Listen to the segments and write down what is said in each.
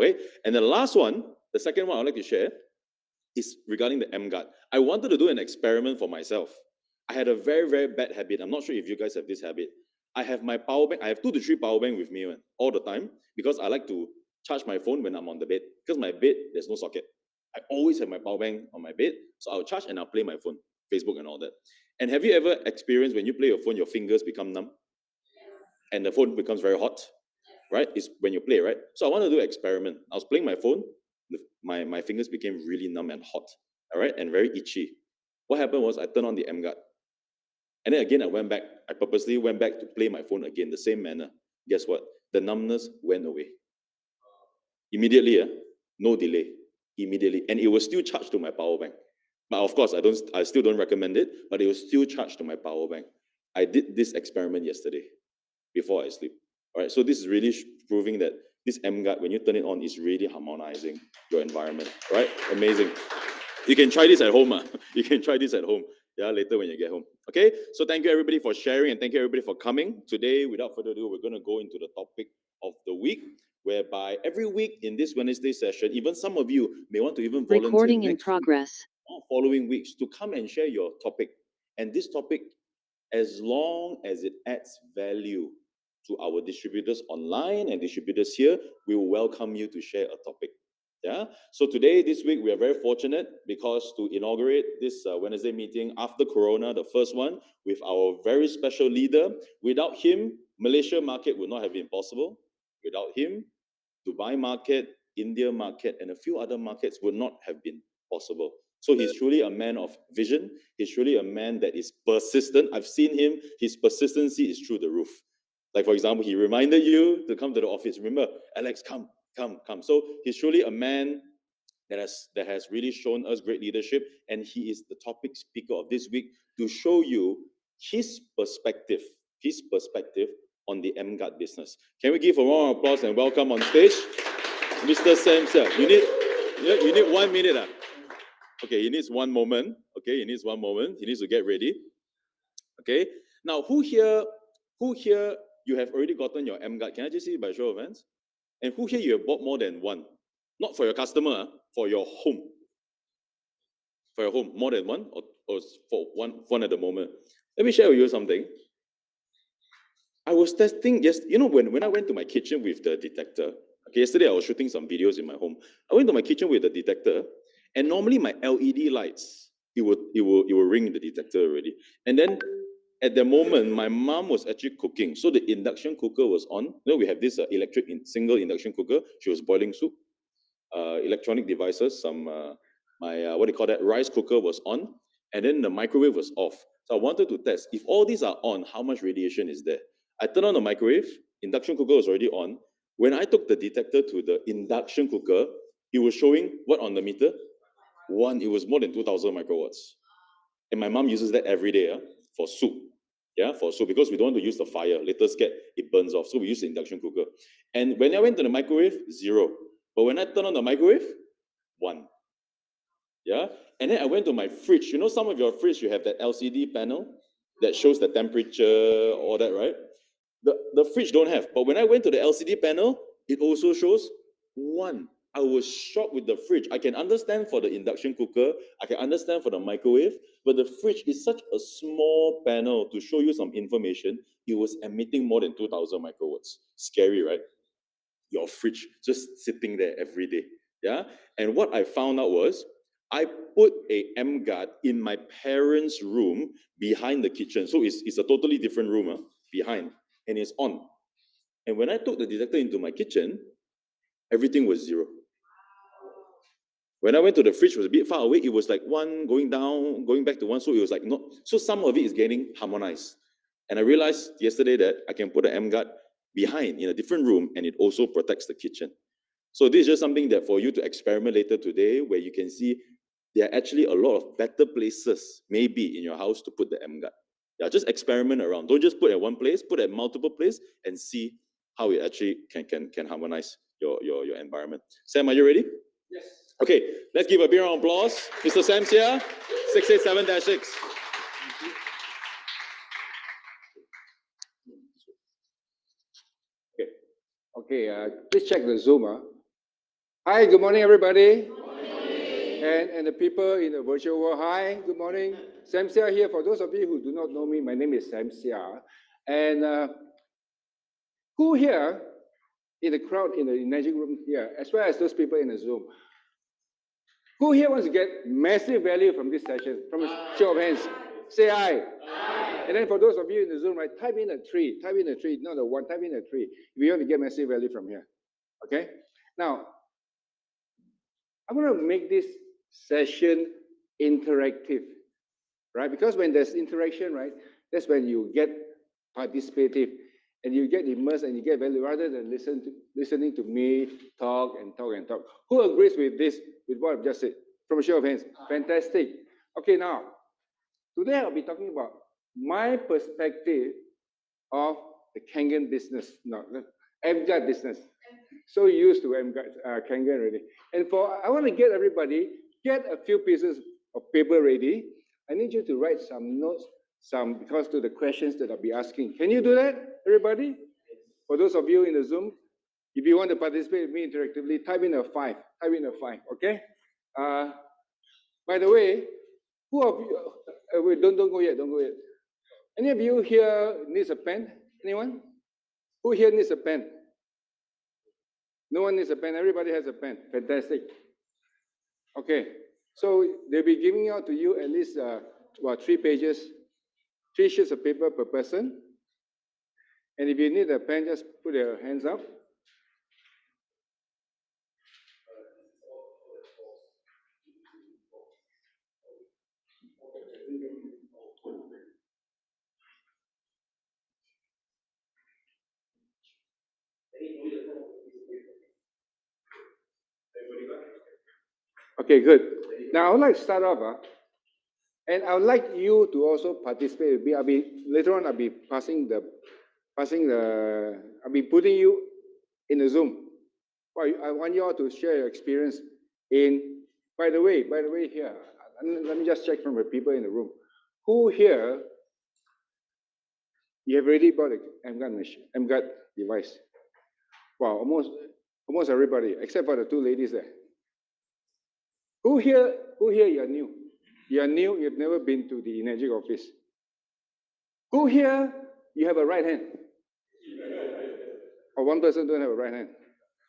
Okay, and the last one, the second one I'd like to share is regarding the EmGuarde. I wanted to do an experiment for myself. I had a very, very bad habit. I'm not sure if you guys have this habit. I have my power bank. I have 2 to 3 power bank with me all the time because I like to charge my phone when I'm on the bed. Because my bed, there's no socket. I always have my power bank on my bed. So I'll charge and I'll play my phone, Facebook and all that. And have you ever experienced when you play your phone, your fingers become numb and the phone becomes very hot? Right? It's when you play, right? So I want to do an experiment. I was playing my phone, my fingers became really numb and hot, all right, and very itchy. What happened was I turned on the EmGuarde, and then again I went back. I purposely went back to play my phone again, the same manner. Guess what? The numbness went away immediately. No delay, immediately, and it was still charged to my power bank. But of course, I still don't recommend it. But it was still charged to my power bank. I did this experiment yesterday before I sleep. All right, so this is really proving that this EmGuarde, when you turn it on, is really harmonizing your environment. Right? Amazing. You can try this at home. You can try this at home. Yeah, later when you get home. Okay, so thank you everybody for sharing and thank you everybody for coming. Today, without further ado, we're going to go into the topic of the week, whereby every week in this Wednesday session, even some of you may want to even volunteer Recording in next week progress. or following weeks to come and share your topic. And this topic, as long as it adds value to our distributors online and distributors here, we will welcome you to share a topic. Yeah. So today, this week, we are very fortunate because to inaugurate this Wednesday meeting after Corona, the first one, with our very special leader. Without him, Malaysia market would not have been possible. Without him, Dubai market, India market, and a few other markets would not have been possible. So he's truly a man of vision. He's truly a man that is persistent. I've seen him, his persistency is through the roof. Like, for example, he reminded you to come to the office. Remember, Alex, come, come, come. So he's truly a man that has really shown us great leadership, and he is the topic speaker of this week to show you his perspective, on the EmGuarde business. Can we give a round of applause and welcome on stage, Mr. Sam Sir? You need 1 minute. Okay, he needs 1 moment. Okay, he needs 1 moment. He needs to get ready. Okay. Now, who here you have already gotten your EmGuarde? Can I just see by show of hands? And who here you have bought more than one? Not for your customer, for your home. For your home, more than one, or for one at the moment. Let me share with you something. I was testing when I went to my kitchen with the detector. Okay, yesterday I was shooting some videos in my home. I went to my kitchen with the detector, and normally my LED lights, it will ring in the detector already. And then at the moment, my mom was actually cooking, so the induction cooker was on. We have this electric single induction cooker. She was boiling soup. Electronic devices, my what do you call that, rice cooker was on, and then the microwave was off. So I wanted to test if all these are on, how much radiation is there. I turned on the microwave, induction cooker was already on. When I took the detector to the induction cooker, it was showing what on the meter? It was more than 2,000 microwatts. And my mom uses that every day for soup. Yeah, for soup, because we don't want to use the fire. Later scared it burns off. So we use the induction cooker. And when I went to the microwave, 0. But when I turn on the microwave, 1. Yeah. And then I went to my fridge. Some of your fridge, you have that LCD panel that shows the temperature, all that, right? The fridge don't have. But when I went to the LCD panel, it also shows 1. I was shocked with the fridge. I can understand for the induction cooker, I can understand for the microwave, but the fridge is such a small panel to show you some information. It was emitting more than 2,000 microwatts. Scary, right? Your fridge just sitting there every day. Yeah. And what I found out was I put a EmGuarde in my parents' room behind the kitchen. So it's a totally different room behind, and it's on. And when I took the detector into my kitchen, everything was 0. When I went to the fridge, it was a bit far away. It was like 1 going down, going back to 1. So it was like not. So some of it is getting harmonized. And I realized yesterday that I can put an EmGuarde behind in a different room, and it also protects the kitchen. So this is just something that for you to experiment later today, where you can see there are actually a lot of better places maybe in your house to put the EmGuarde. Yeah, just experiment around. Don't just put at one place, put at multiple places and see how it actually can harmonize your environment. Sam, are you ready? Yes. Okay, let's give a big round of applause. Mr. Sam here, 687-6. Okay, please check the Zoom. Hi, good morning, everybody. And the people in the virtual world, hi, good morning. Sam Sia here. For those of you who do not know me, my name is Sam Sia. And who here in the crowd in the magic room here, as well as those people in the Zoom, who here wants to get massive value from this session? From a show of hands, say aye. And then for those of you in the Zoom, right, type in a three, not a one, type in a three. If you want to get massive value from here, okay? Now, I'm going to make this session interactive, right? Because when there's interaction, right, that's when you get participative and you get immersed and you get value rather than listening to me talk and talk and talk. Who agrees with this, with what I've just said? From a show of hands. Fantastic. Okay, now, today I'll be talking about my perspective of the Kangen business, no, EmGuarde business. So used to EmGuarde, Kangen already. And I want to get everybody, get a few pieces of paper ready. I need you to write some notes, because to the questions that I'll be asking. Can you do that, everybody? For those of you in the Zoom, if you want to participate with me interactively, type in a 5. Type in a 5, okay? By the way, who of you, wait, don't go yet, don't go yet. Any of you here needs a pen? Anyone? Who here needs a pen? No one needs a pen. Everybody has a pen. Fantastic. Okay. So they'll be giving out to you at least 3 pages, 3 sheets of paper per person. And if you need a pen, just put your hands up. Okay, good. Now I would like to start off, and I would like you to also participate. Later on. I'll be I'll be putting you in the Zoom. Well, I want you all to share your experience in. By the way, here, let me just check from the people in the room. Who here you have already bought an EmGuarde device? Wow, almost everybody except for the 2 ladies there. Who here you are new? You are new. You've never been to the Energic office. Who here you have a right hand? Or one person don't have a right hand?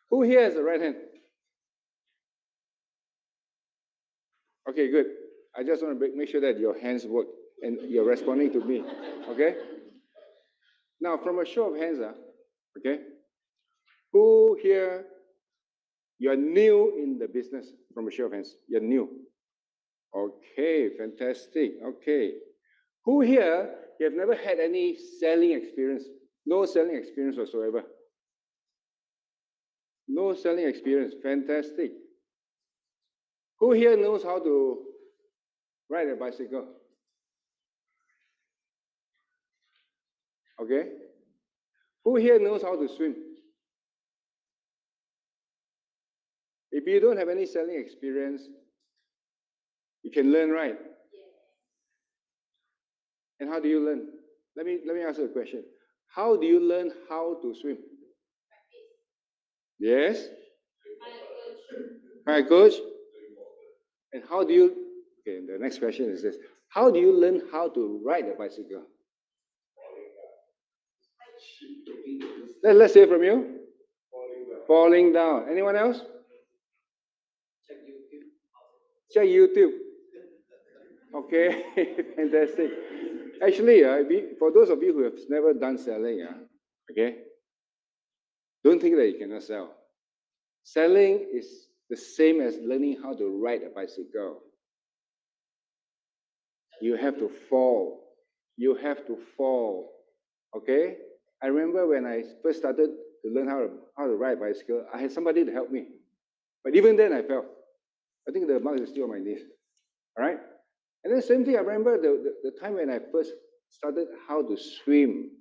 Who here has a right hand? Okay, good. I just want to make sure that your hands work and you're responding to me. Okay? Now, from a show of hands, okay? Who here, you're new in the business? From a show of hands, you're new. Okay, fantastic. Okay. Who here, you have never had any selling experience? No selling experience whatsoever. No selling experience. Fantastic. Who here knows how to ride a bicycle? Okay. Who here knows how to swim? If you don't have any selling experience, you can learn, right? And how do you learn? Let me ask you a question. How do you learn how to swim? Yes? Hi, coach. And how do you, okay, the next question is this. How do you learn how to ride a bicycle? Let's hear from you. Falling down. Anyone else? Check YouTube. Okay, fantastic. Actually, for those of you who have never done selling, okay, don't think that you cannot sell. Selling is the same as learning how to ride a bicycle. You have to fall. You have to fall. Okay? I remember when I first started to learn how to ride a bicycle, I had somebody to help me. But even then, I fell. I think the mark is still on my knees. All right? And then same thing, I remember the time when I first started how to swim.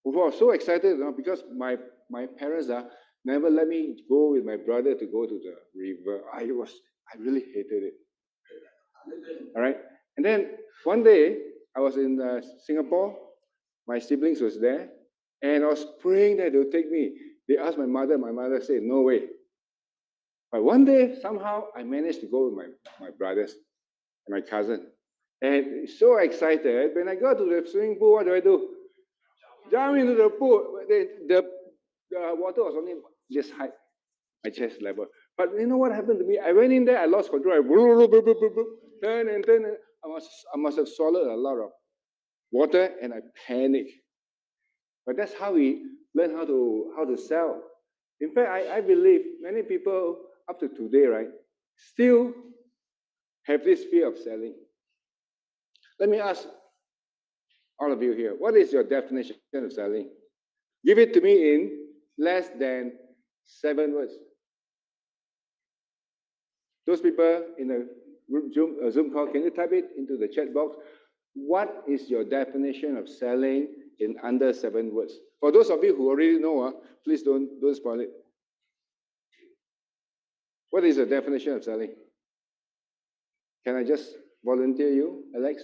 I was so excited because my parents never let me go with my brother to go to the river. I really hated it. All right. And then one day I was in Singapore. My siblings was there, and I was praying that they'll take me. They asked my mother. My mother said, "No way." But one day, somehow, I managed to go with my brothers and my cousin. And so excited. When I got to the swimming pool, what do? Jump into the pool. The water was only this height, my chest level. But you know what happened to me? I went in there, I lost control. I turn and turn. And I must have swallowed a lot of water, and I panicked. But that's how we learn how to sell. In fact, I believe many people up to today, right, still have this fear of selling. Let me ask all of you here, what is your definition of selling? Give it to me in less than 7 words. Those people in the Zoom call, can you type it into the chat box? What is your definition of selling in under 7 words? For those of you who already know, please don't spoil it. What is the definition of selling? Can I just volunteer you, Alex?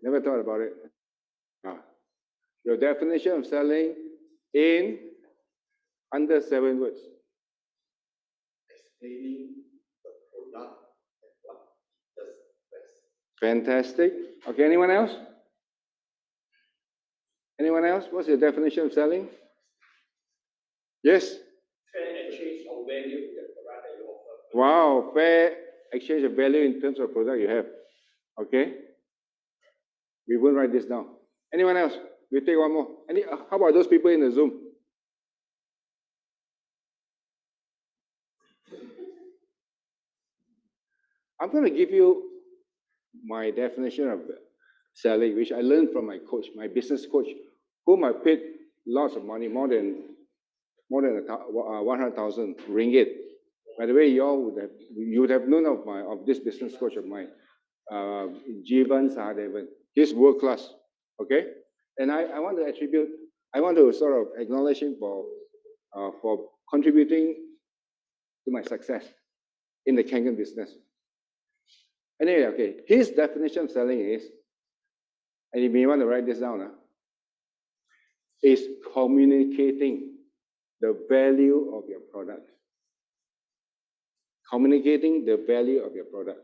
Never thought about it. Your definition of selling in under 7 words. Explaining the product and what it does best. Fantastic. Okay, anyone else? Anyone else? What's your definition of selling? Yes? Fair exchange of value in the product that you offer. Wow, fair exchange of value in terms of product you have. Okay? We will write this down. Anyone else? We'll take one more. How about those people in the Zoom? I'm going to give you my definition of selling, which I learned from my coach, my business coach, whom I paid lots of money, more than 100,000 ringgit. By the way, you would have known of this business coach of mine, Jeevan Sahadevan. He's world class. Okay, and I want to sort of acknowledge him for contributing to my success in the Kangen business. Anyway, okay, his definition of selling is, and you may want to write this down, is communicating the value of your product. Communicating the value of your product.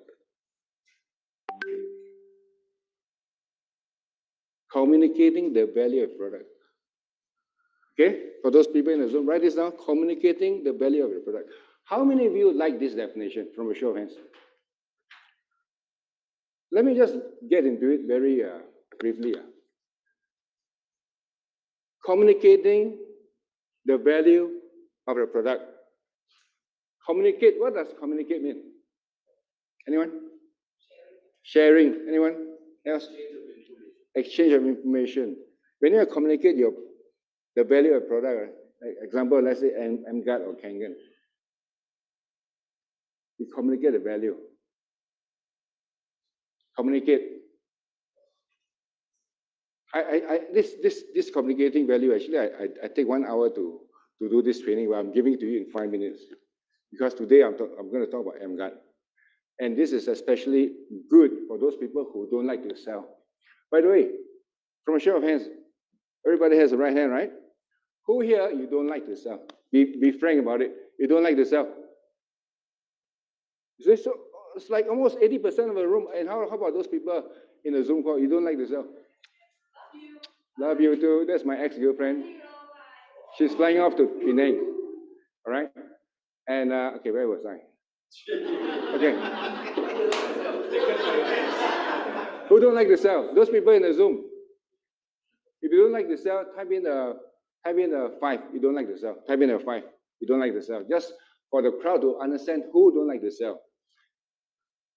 Communicating the value of product. Okay, for those people in the Zoom, write this down, communicating the value of your product. How many of you like this definition from a show of hands? Let me just get into it very briefly. Communicating the value of your product. Communicate, what does communicate mean? Anyone? Sharing. Anyone else? Exchange of information. When you communicate the value of product, like example, let's say EmGuarde or Kangen, you communicate the value. Communicate. This communicating value, actually, I take 1 hour to do this training, but I'm giving it to you in 5 minutes. Because today I'm going to talk about EmGuarde. And this is especially good for those people who don't like to sell. By the way, from a show of hands, everybody has a right hand, right? Who here you don't like to sell? Be frank about it. You don't like to sell. So it's like almost 80% of the room. And how about those people in the Zoom call? You don't like to sell? Love you too. That's my ex-girlfriend. She's flying off to Penang. All right? And, okay, where was I? Okay. Who don't like to sell? Those people in the Zoom. If you don't like to sell, type in a 5. You don't like to sell. Type in a 5. You don't like to sell. Just for the crowd to understand who don't like to sell.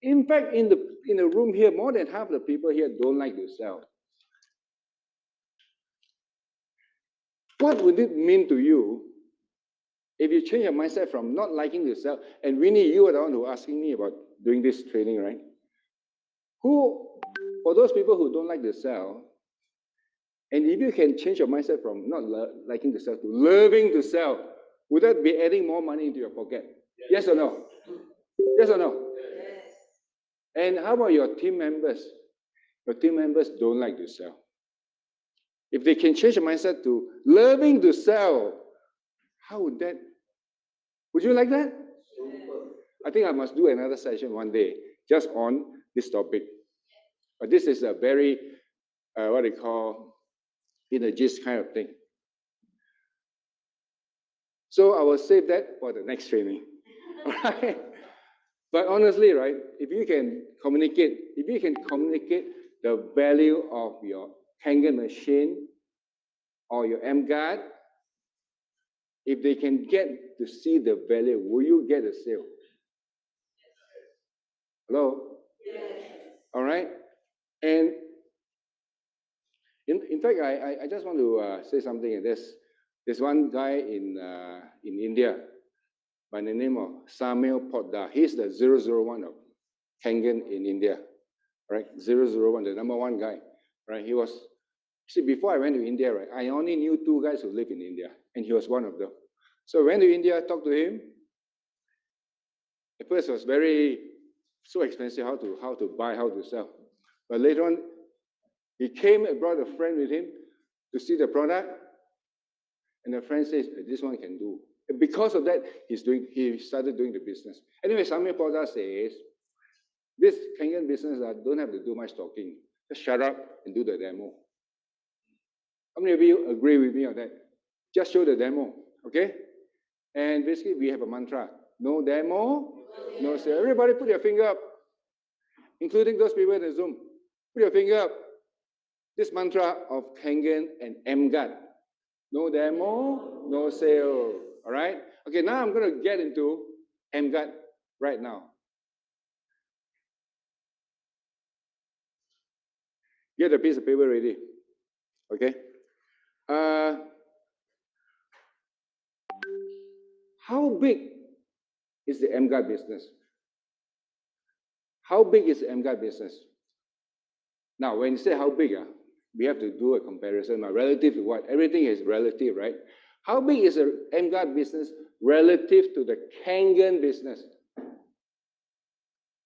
In fact, in the room here, more than half the people here don't like to sell. What would it mean to you if you change your mindset from not liking to sell? And Winnie, you were the one who was asking me about doing this training, right? For those people who don't like to sell, and if you can change your mindset from not liking to sell to loving to sell, would that be adding more money into your pocket? Yes or no? Yes or no? Yes. And how about your team members? Your team members don't like to sell. If they can change your mindset to loving to sell, how would that Would you like that? I think I must do another session one day just on this topic. But this is a very, what they call, in a gist kind of thing. So I will save that for the next training. All right? But honestly, right, if you can communicate the value of your Kangen machine or your EmGuarde, if they can get to see the value, will you get a sale? Hello? Yes. All right? And in fact, I just want to say something. There's one guy in India by the name of Samuel Potda. He's the 001 of Kangen in India, right? 001, the number one guy, right? He was, see, before I went to India, right, I only knew two guys who live in India, and he was one of them. So I went to India, talked to him. At first, it was so expensive how to buy, how to sell. But later on, he came and brought a friend with him to see the product, and the friend says, this one can do. And because of that, he started doing the business. Anyway, Samuel Porter says, this Kangen business don't have to do much talking. Just shut up and do the demo. How many of you agree with me on that? Just show the demo, okay? And basically, we have a mantra. No demo, no sale. Everybody put your finger up, including those people in the Zoom. Put your finger up. This mantra of Kangen and EmGuarde. No demo, no sale. All right? Okay, now I'm going to get into EmGuarde right now. Get a piece of paper ready. Okay? How big is the EmGuarde business? How big is the EmGuarde business? Now, when you say how big, we have to do a comparison. Relative to what? Everything is relative, right? How big is the EmGuarde business relative to the Kangen business?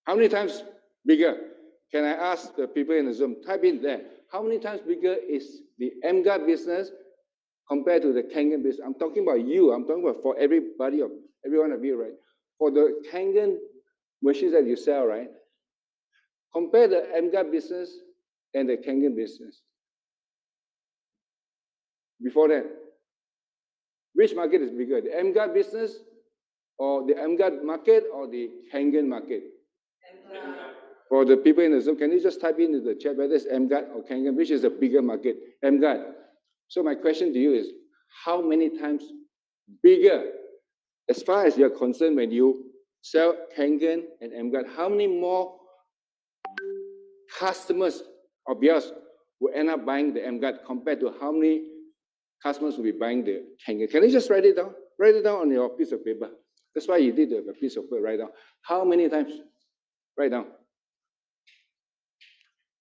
How many times bigger? Can I ask the people in the Zoom, type in there. How many times bigger is the EmGuarde business compared to the Kangen business? I'm talking about you. I'm talking about for every one of you, right? For the Kangen machines that you sell, right? Compare the EmGuarde business and the Kangen business. Before that, which market is bigger, the EmGuarde business or the EmGuarde market or the Kangen market? EmGuarde. For the people in the Zoom, can you just type into the chat whether it's EmGuarde or Kangen, which is the bigger market? EmGuarde. So my question to you is, how many times bigger, as far as you're concerned, when you sell Kangen and EmGuarde, how many more customers of yours will end up buying the EmGuarde compared to how many customers will be buying the Kangen? Can you just write it down? Write it down on your piece of paper. That's why you did a piece of paper, write down. How many times? Write down.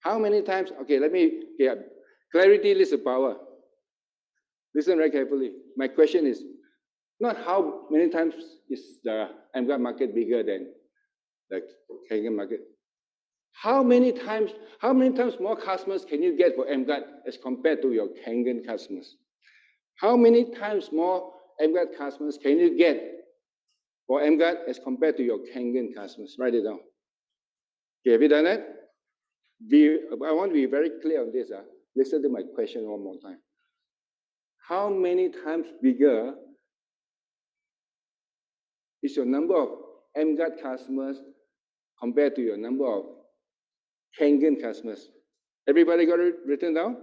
How many times? Okay, clarity leads to power. Listen very carefully. My question is not how many times is the EmGuarde market bigger than the Kangen market. How many times more customers can you get for EmGuarde as compared to your Kangen customers? How many times more EmGuarde customers can you get for EmGuarde as compared to your Kangen customers? Write it down. Okay, have you done that? I want to be very clear on this. Listen to my question one more time. How many times bigger is your number of EmGuarde customers compared to your number of Kangen customers? Everybody got it written down?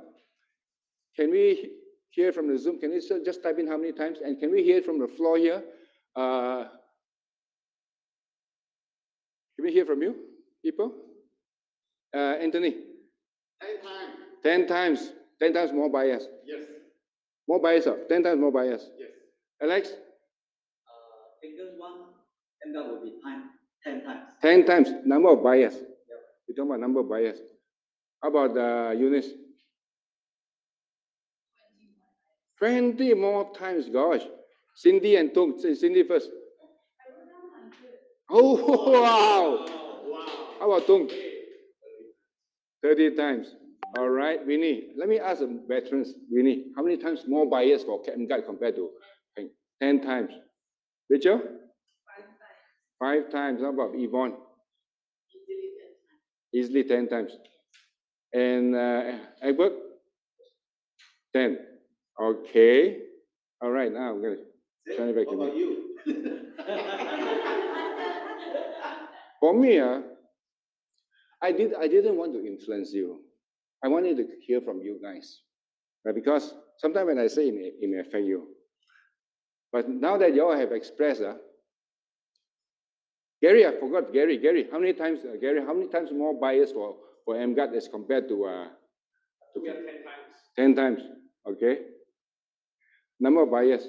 Can we hear from the Zoom? Can you just type in how many times? And can we hear from the floor here? Can we hear from you, people? Anthony? 10 times. 10 times. 10 times more buyers. Yes. More buyers, 10 times more buyers. Yes. Alex? Single one, and that will be 10 times. 10 times, number of buyers. Yep. You're talking about number of buyers. How about Eunice? 20 more times, gosh. Cindy and Tung. Cindy first. Oh, wow. Wow. How about Tung? 30 times. All right, Winnie. Let me ask the veterans. Winnie, how many times more buyers for EmGuarde compared to 10 times? Rachel? 5 times. How about Yvonne? Easily 10 times. And Albert? 10. Okay. All right, now I'm going to turn it back to What about me. you? For me, I didn't want to influence you. I wanted to hear from you guys. Right? Because sometimes when I say it may affect you. But now that you all have expressed, Gary, I forgot Gary, how many times more buyers for EmGuarde as compared to We have 10 times. 10 times? Okay. Number of buyers.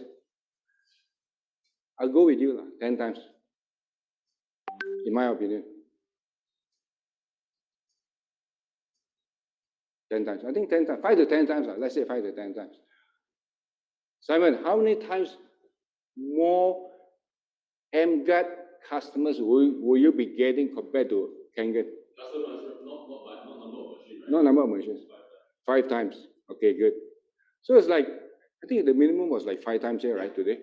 I'll go with you 10 times. In my opinion. 10 times. I think 10 times. 5 to 10 times. Let's say 5 to 10 times. Simon, how many times more EmGuarde customers will you be getting compared to Kangen? Customers, not number of machines, right? No number of machines. 5 times. Okay, good. So it's like, I think the minimum was like 5 times here, right, today?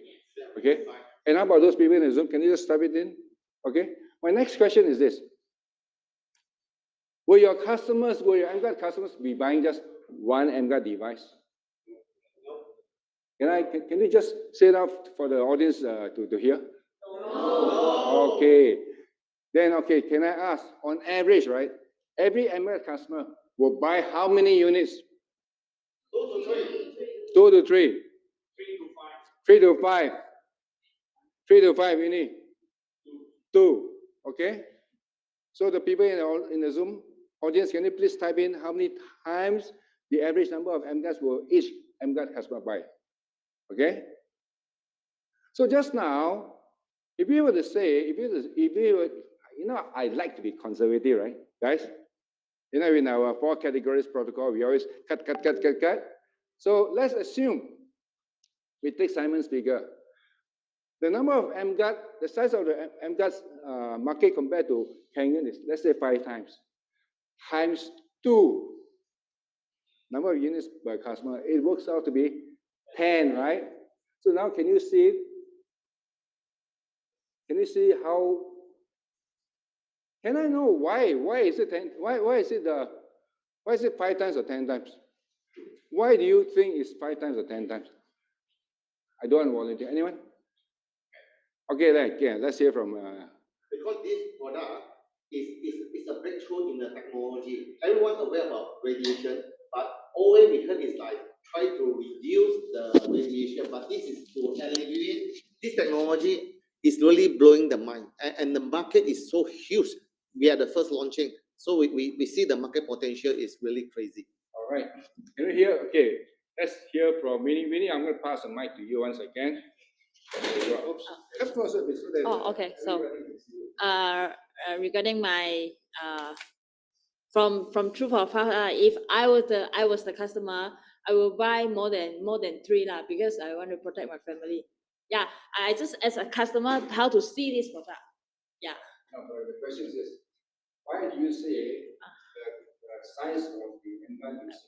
Okay. And how about those people in the Zoom? Can you just type it in? Okay. My next question is this. Will your EmGuarde customers be buying just one EmGuarde device? Can you just say it out for the audience to hear? No. Okay. Then, okay, can I ask, on average, right, every EmGuarde customer will buy how many units? 2 to 3. 2 to 3. 3 to 5. 3 to 5. 3 to 5, you need? 2. Okay? So the people in the Zoom audience, can you please type in how many times the average number of EmGuardes will each EmGuarde customer buy? Okay? So just now, if you were to say, I like to be conservative, right, guys? In our 4 categories protocol, we always cut. So let's assume we take Simon's figure. The number of EmGuarde, the size of the EmGuarde market compared to Kangen is, let's say, 5 times. Times 2. Number of units per customer, it works out to be 10, right? So now can you see it? Can you see how? Can I know why? Why is it 10? Why is it 5 times or 10 times? Why do you think it's 5 times or 10 times? I don't want to volunteer. Anyone? Okay, let's hear from. Because this product is a breakthrough in the technology. Everyone aware about radiation, but always we heard is like try to reduce the radiation, but this is to alleviate. This technology is really blowing the mind, and the market is so huge. We are the first launching, so we see the market potential is really crazy. All right. Can you hear? Okay, let's hear from Winnie. Winnie, I'm going to pass the mic to you once again. Oops. Come closer, please, so that, Oh, okay. So, everybody can see you. regarding my from true for fact, if I was the customer, I will buy more than 3 lah, because I want to protect my family. Yeah, I just as a customer how to see this product. Yeah. No, but the question is this: why do you say that the size of the EmGuarde is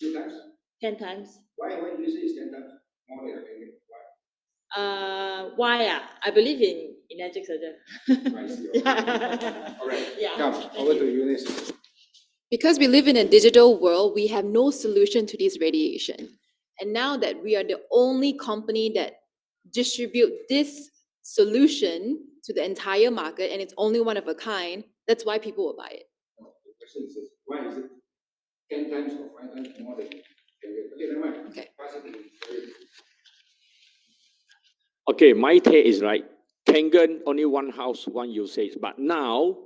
2 times? 10 times. Why do you say it's 10 times more than Kangen? Why? Why? I believe in electric surgeon. I see. Okay. Yeah. All right. Yeah. Come Thank over you. to Eunice. Because we live in a digital world, we have no solution to this radiation. And now that we are the only company that distribute this solution to the entire market, and it's only one of a kind, that's why people will buy it. The question is this: why is it 10 times or 5 times more than Kangen? Okay, never mind. Okay. Pass it to you. Okay, my take is right. Kangen only one house, one usage. But now,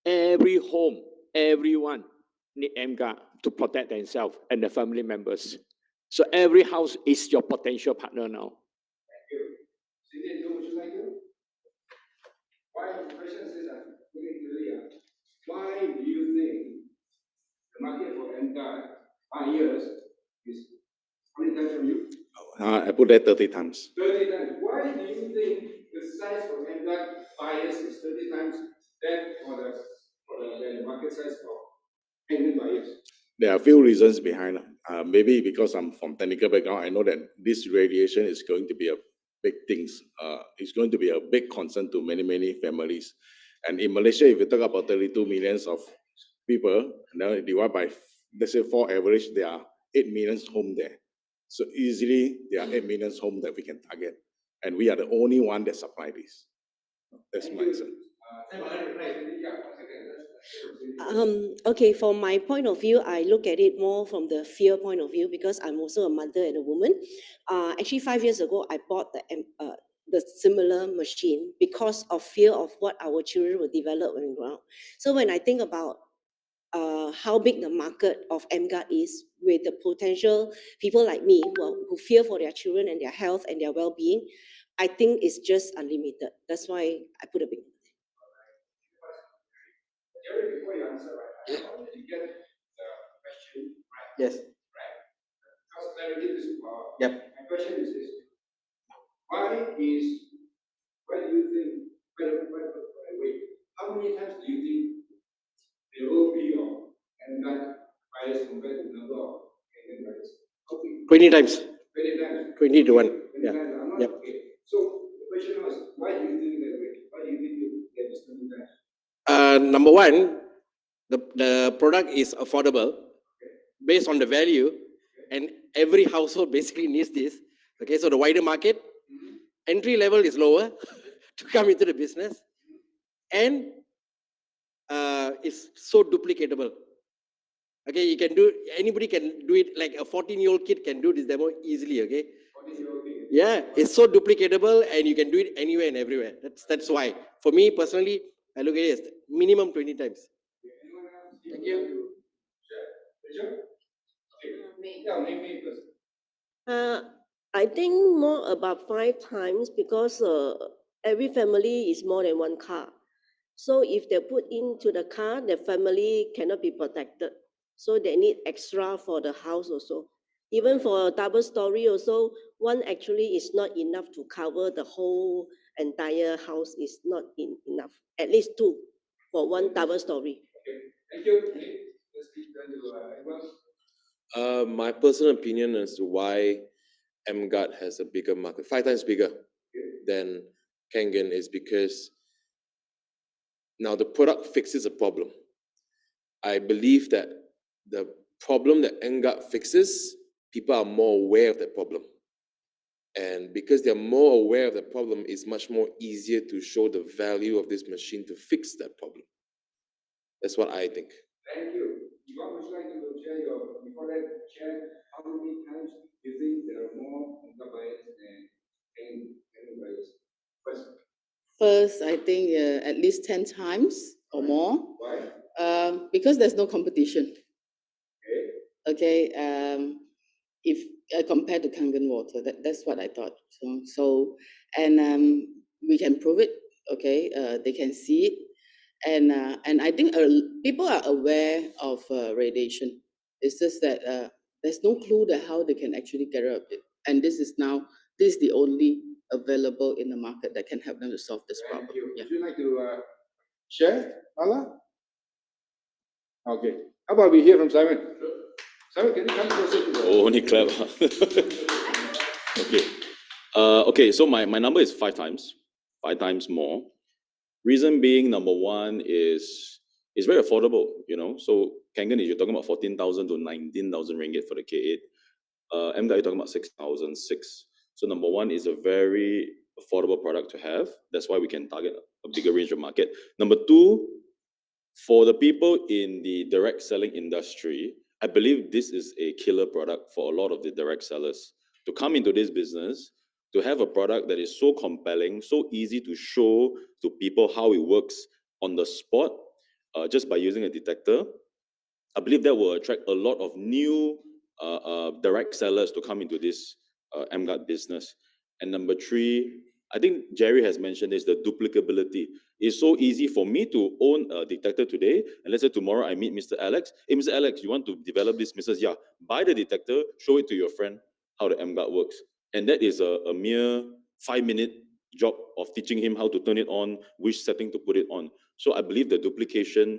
every home, everyone need EmGuarde to protect themselves and their family members. So every house is your potential partner now. Thank you. Cindy, would you like to? Why the question is really clear. Why do you think the market for EmGuarde 5 years is how many times from you? I put that 30 times. 30 times. Why do you think the size for EmGuarde 5 years is 30 times that for the market size for Kangen 5 years? There are a few reasons behind. Maybe because I'm from technical background, I know that this radiation is going to be a big things. It's going to be a big concern to many families. And in Malaysia, if you talk about 32 millions of people, now divide by, let's say, 4 average, there are 8 millions home there. So easily, there are 8 millions home that we can target. And we are the only one that supply this. That's my answer. Okay, from my point of view, I look at it more from the fear point of view because I'm also a mother and a woman. Actually, 5 years ago, I bought the similar machine because of fear of what our children will develop on the ground. So when I think about how big the market of EmGuarde is with the potential people like me who fear for their children and their health and their well-being, I think it's just unlimited. That's why I put a big. Jerry, before you answer, right, I wanted to get the question right. Yes. Right? Because clarity is power. Yep. My question is this. Why do you think, wait, how many times do you think there will be of EmGuarde buyers compared to the number of Kenyan buyers? 20 times. 20 times. 20 to 1. 20 Yeah. times. I'm not, Yep. okay. So the question was, why do you think that way? Why do you think you get this 20 times? Number one, the product is affordable based on the value, and every household basically needs this. Okay, so the wider market, entry level is lower to come into the business, and it's so duplicatable. Okay, you can do, anybody can do it, like a 14-year-old kid can do this demo easily, okay? 14-year-old kid. Yeah, it's so duplicatable and you can do it anywhere and everywhere. That's why. For me personally, I look at it as minimum 20 times. Anyone else? Thank you. Sure. Yeah, me first. I think more about 5 times because every family is more than one car. So if they put into the car, the family cannot be protected. So they need extra for the house also. Even for a double story also, one actually is not enough to cover the whole entire house, is not enough. At least 2 for one double story. Okay. Thank you. Let's keep going to everyone. My personal opinion as to why EmGuarde has a bigger market, 5 times bigger than Kangen, is because now the product fixes a problem. I believe that the problem that EmGuarde fixes, people are more aware of that problem. And because they're more aware of the problem, it's much more easier to show the value of this machine to fix that problem. That's what I think. Thank you. Yvonne, would you like to share before that, share how many times you think there are more EmGuarde buyers than Kangen buyers? First, I think at least 10 times or more. Why? Because there's no competition. Okay. Okay. If compared to Kangen water, that's what I thought. And we can prove it. Okay. They can see it, and I think people are aware of radiation. It's just that there's no clue that how they can actually get rid of it. And this is the only available in the market that can help them to solve this problem. Thank you. Yeah. Would you like to share, Nala? Okay. How about we hear from Simon? Simon, can you come closer to the... Oh, only clever. Okay. Okay, so my number is 5 times. 5 times more. Reason being, number one is it's very affordable, you know. So Kangen, you're talking about 14,000 to 19,000 ringgit for the K8. EmGuarde, you're talking about 6,006. So number one is a very affordable product to have. That's why we can target a bigger range of market. Number two, for the people in the direct selling industry, I believe this is a killer product for a lot of the direct sellers. To come into this business, to have a product that is so compelling, so easy to show to people how it works on the spot, just by using a detector, I believe that will attract a lot of new direct sellers to come into this EmGuarde business. And number three, I think Jerry has mentioned is the duplicability. It's so easy for me to own a detector today, and let's say tomorrow I meet Mr. Alex. Hey, Mr. Alex, you want to develop this business? Yeah, buy the detector, show it to your friend how the EmGuarde works. And that is a mere 5-minute job of teaching him how to turn it on, which setting to put it on. So I believe the duplication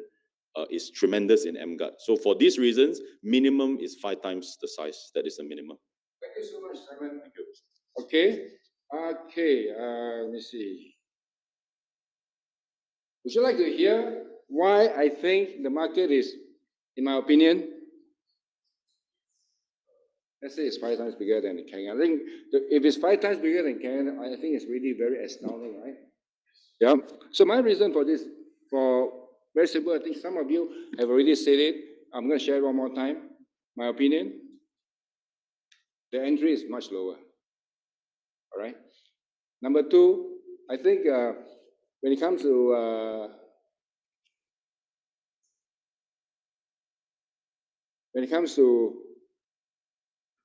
is tremendous in EmGuarde. So for these reasons, minimum is 5 times the size. That is the minimum. Thank you so much, Simon. Thank you. Okay. Okay, let me see. Would you like to hear why I think the market is, in my opinion, let's say it's 5 times bigger than the Kangen. I think if it's 5 times bigger than Kangen, I think it's really very astounding, right? Yeah. So my reason for this, for very simple, I think some of you have already said it. I'm going to share it one more time. My opinion, the entry is much lower. All right. Number two, I think when it comes to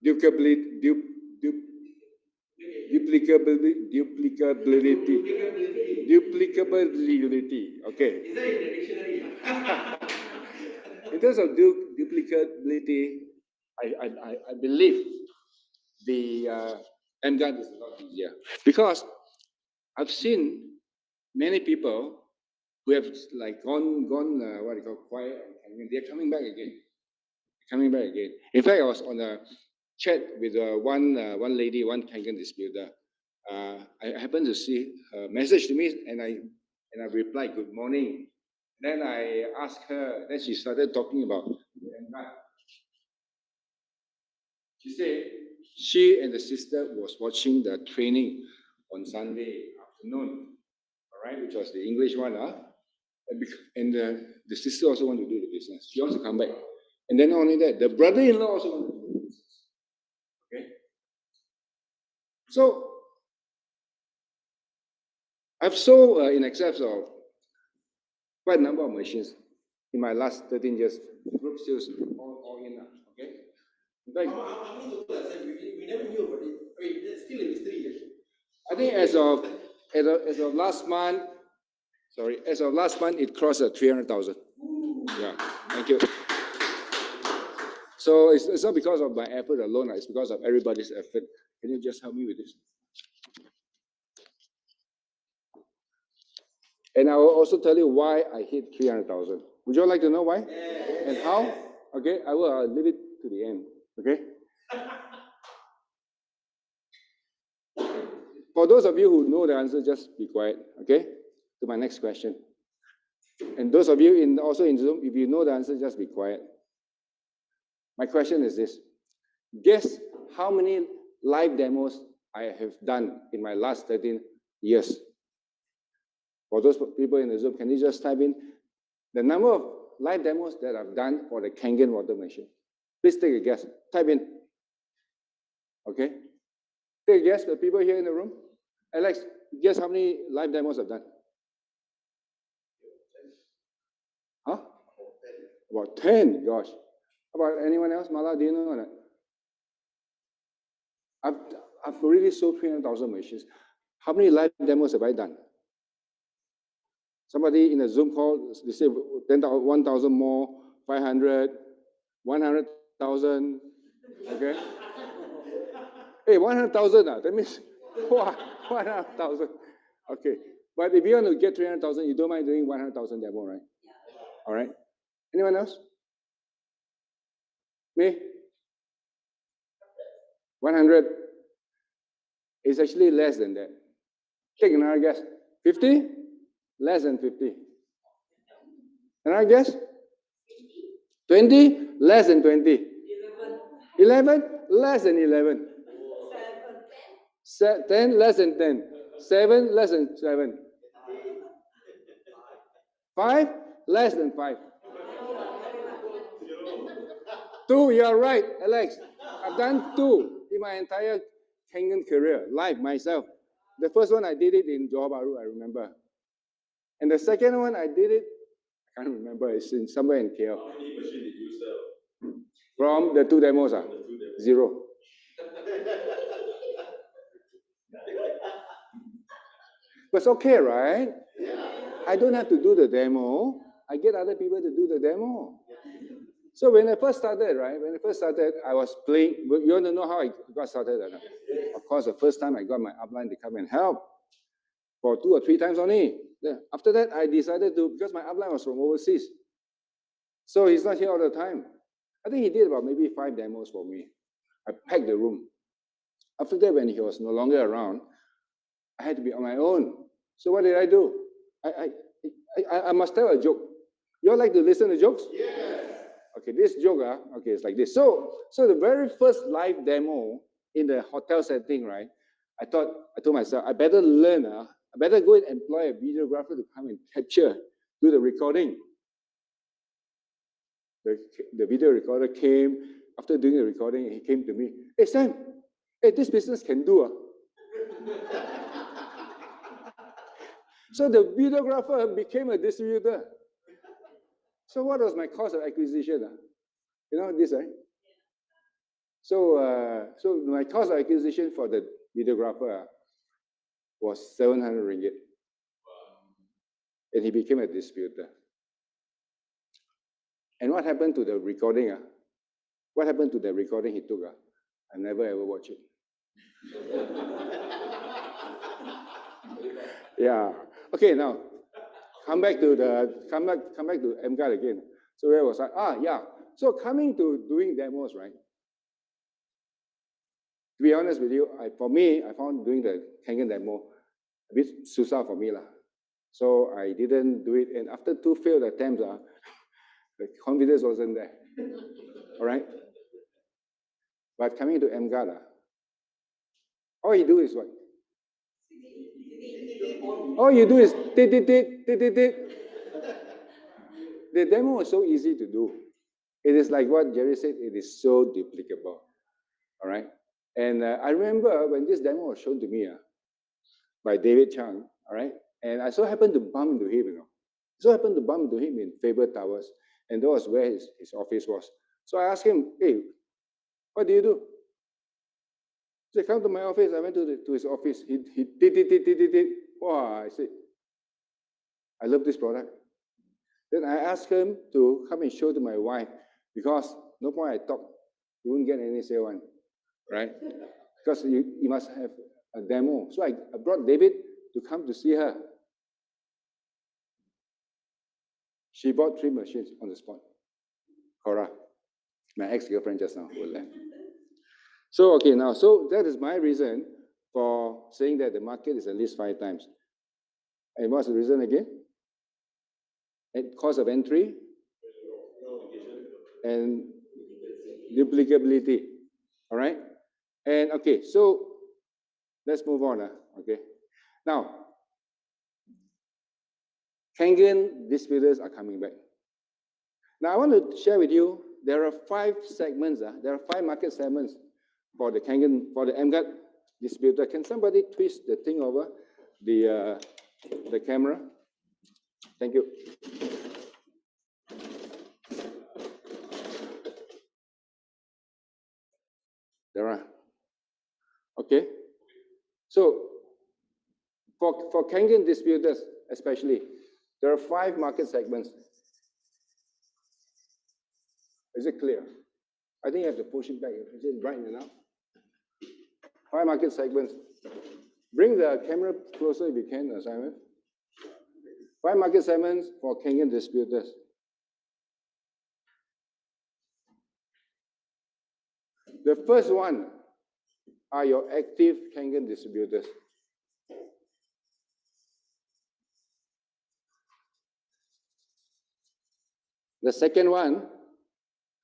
duplicability, duplicability. Okay. Is that in the dictionary? In terms of duplicability, I believe the EmGuarde is a lot easier because I've seen many people who have like gone what do you call quiet, and they're coming back again. Coming back again. In fact, I was on a chat with one lady, one Kangen disputer. I happened to see her message to me, and I replied, "Good morning." Then I asked her. Then she started talking about the EmGuarde. She said she and the sister was watching the training on Sunday afternoon, all right, which was the English one, and the sister also wanted to do the business. She wants to come back. And then not only that, the brother-in-law also wanted to do the business. Okay? So I've sold in excess of quite a number of machines in my last 13 years. Group sales all in. Okay? In fact, How many total assets? We never knew about it. I mean, it's still a mystery. I think as of last month, it crossed 300,000. Yeah, thank you. So it's not because of my effort alone, it's because of everybody's effort. Can you just help me with this? And I will also tell you why I hit 300,000. Would you like to know why? Yes. And how? Okay, I will leave it to the end. Okay? For those of you who know the answer, just be quiet. Okay? To my next question. And those of you also in Zoom, if you know the answer, just be quiet. My question is this. Guess how many live demos I have done in my last 13 years? For those people in the Zoom, can you just type in the number of live demos that I've done for the Kangen water machine? Please take a guess. Type in. Okay? Take a guess, the people here in the room. Alex, guess how many live demos I've done? Huh? About 10, gosh. How about anyone else? Mala, do you know that? I've already sold 300,000 machines. How many live demos have I done? Somebody in a Zoom call, they say 1,000 more, 500, 100,000. Okay? Hey, 100,000, that means, wow, 100,000. Okay. But if you want to get 300,000, you don't mind doing 100,000 demo, right? All right. Anyone else? Me? 100. It's actually less than that. Take another guess. 50? Less than 50. Another guess? 20? Less than 20. 11? Less than 11. 10? Less than 10. 7? Less than 7. 5? Less than 5. 2, you're right, Alex. I've done 2 in my entire Kangen career, live myself. The first one I did it in Johor Bahru, I remember. And the second one I did it, I can't remember, it's in somewhere in KL. How many machines did you sell? From the 2 demos, 0. But it's okay, right? I don't have to do the demo. I get other people to do the demo. So when I first started, I was playing. You want to know how I got started? Of course, the first time I got my upline to come and help for 2 or 3 times only. After that, I decided to, because my upline was from overseas. So he's not here all the time. I think he did about maybe 5 demos for me. I packed the room. After that, when he was no longer around, I had to be on my own. So what did I do? I must tell a joke. You all like to listen to jokes? Yes. Okay, this joke, okay, it's like this. So the very first live demo in the hotel setting, right? I told myself, I better learn, I better go and employ a videographer to come and capture, do the recording. The video recorder came, after doing the recording, he came to me, hey Sam, hey, this business can do. So the videographer became a distributor. So what was my cost of acquisition? You know this, right? So my cost of acquisition for the videographer was 700 ringgit. And he became a distributor. And what happened to the recording? What happened to the recording he took? I never ever watched it. Yeah. Okay, now come back to EmGuarde again. So where was I? Yeah. So coming to doing demos, right? To be honest with you, for me, I found doing the Kangen demo a bit susah for me lah. So I didn't do it. And after 2 failed attempts, the confidence wasn't there. All right. But coming to EmGuarde, all you do is what? All you do is dit. The demo was so easy to do. It is like what Jerry said, it is so duplicable. All right. And I remember when this demo was shown to me by David Chang, all right, and I so happened to bump into him, in Faber Towers, and that was where his office was. So I asked him, hey, what do you do? He said, come to my office. I went to his office. He did. Wow, I said, I love this product. Then I asked him to come and show to my wife, because no point I talk, you won't get any sale one, right? Because you must have a demo. So I brought David to come to see her. She bought 3 machines on the spot. Cora, my ex-girlfriend just now, who left. So, okay, now, so that is my reason for saying that the market is at least 5 times. And what's the reason again? Cost of entry and duplicability. All right? And okay, so let's move on. Okay. Now, Kangen distributors are coming back. Now, I want to share with you, there are 5 segments. There are 5 market segments for the Kangen, for the EmGuarde distributor. Can somebody twist the thing over the camera? Thank you. There are. Okay. So for Kangen distributors especially, there are 5 market segments. Is it clear? I think you have to push it back. Is it bright enough? 5 market segments. Bring the camera closer if you can, Simon. 5 market segments for Kangen distributors. The first one are your active Kangen distributors. The second one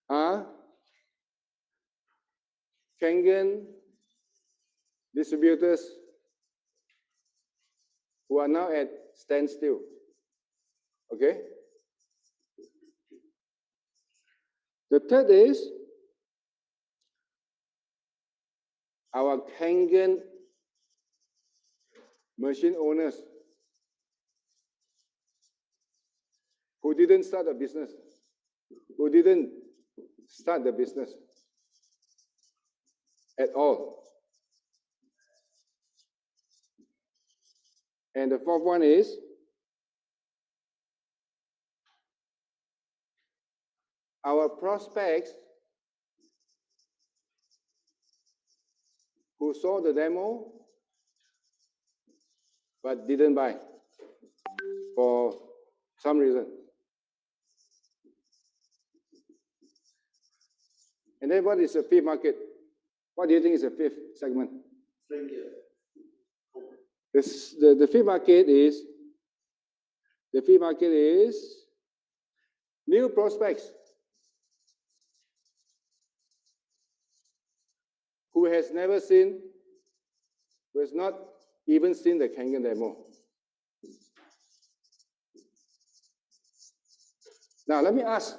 are Kangen distributors who are now at standstill. Okay? The third is our Kangen machine owners who didn't start the business, at all. And the fourth one is our prospects who saw the demo but didn't buy for some reason. And then what is the fifth market? What do you think is the fifth segment? Stranger. The fifth market is new prospects who has not even seen the Kangen demo. Now let me ask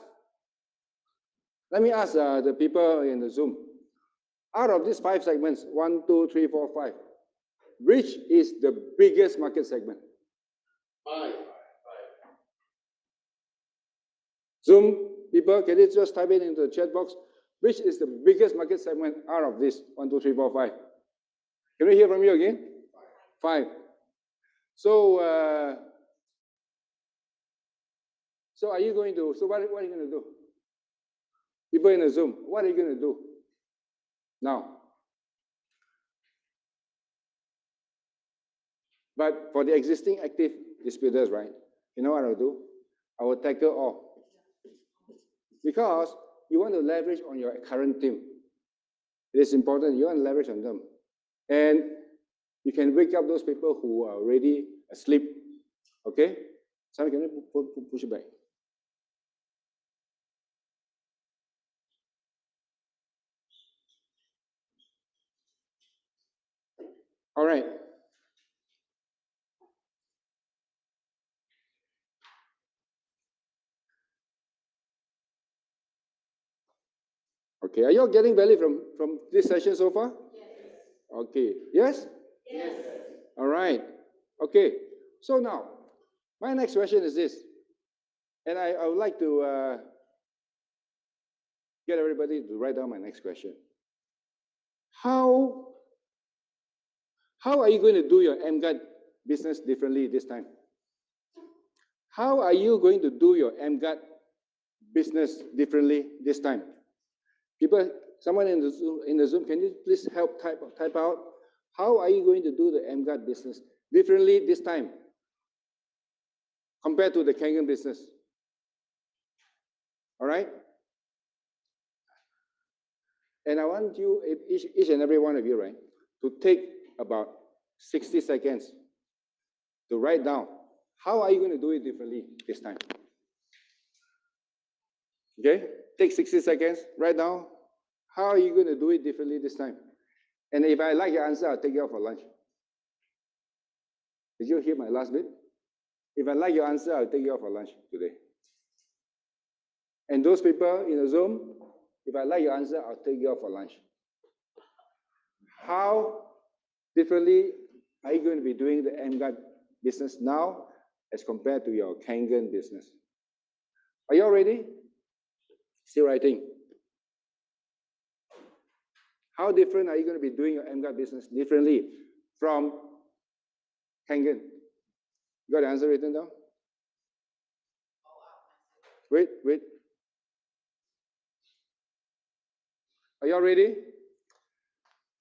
the people in the Zoom. Out of these 5 segments, 1, 2, 3, 4, 5, which is the biggest market segment? 5. Zoom people, can you just type it into the chat box? Which is the biggest market segment out of this 1, 2, 3, 4, 5? Can we hear from you again? 5. So, what are you going to do? People in the Zoom, what are you going to do now? But for the existing active distributors, right? You know what I'll do? I will tackle all. Because you want to leverage on your current team. It is important. You want to leverage on them. And you can wake up those people who are already asleep. Okay? Simon, can you push it back? All right. Okay, are you all getting value from this session so far? Yes. Okay, yes? Yes. All right. Okay, so now, my next question is this. And I would like to get everybody to write down my next question. How are you going to do your EmGuarde business differently this time? How are you going to do your EmGuarde business differently this time? People, someone in the Zoom, can you please help type out? How are you going to do the EmGuarde business differently this time compared to the Kangen business? All right? And I want you, each and every one of you, right, to take about 60 seconds to write down how are you going to do it differently this time. Okay? Take 60 seconds, write down how are you going to do it differently this time. And if I like your answer, I'll take you out for lunch. Did you hear my last bit? If I like your answer, I'll take you out for lunch today. And those people in the Zoom, if I like your answer, I'll take you out for lunch. How differently are you going to be doing the EmGuarde business now as compared to your Kangen business? Are you all ready? Still writing. How different are you going to be doing your EmGuarde business differently from Kangen? You got the answer written down? Wait. Are you all ready?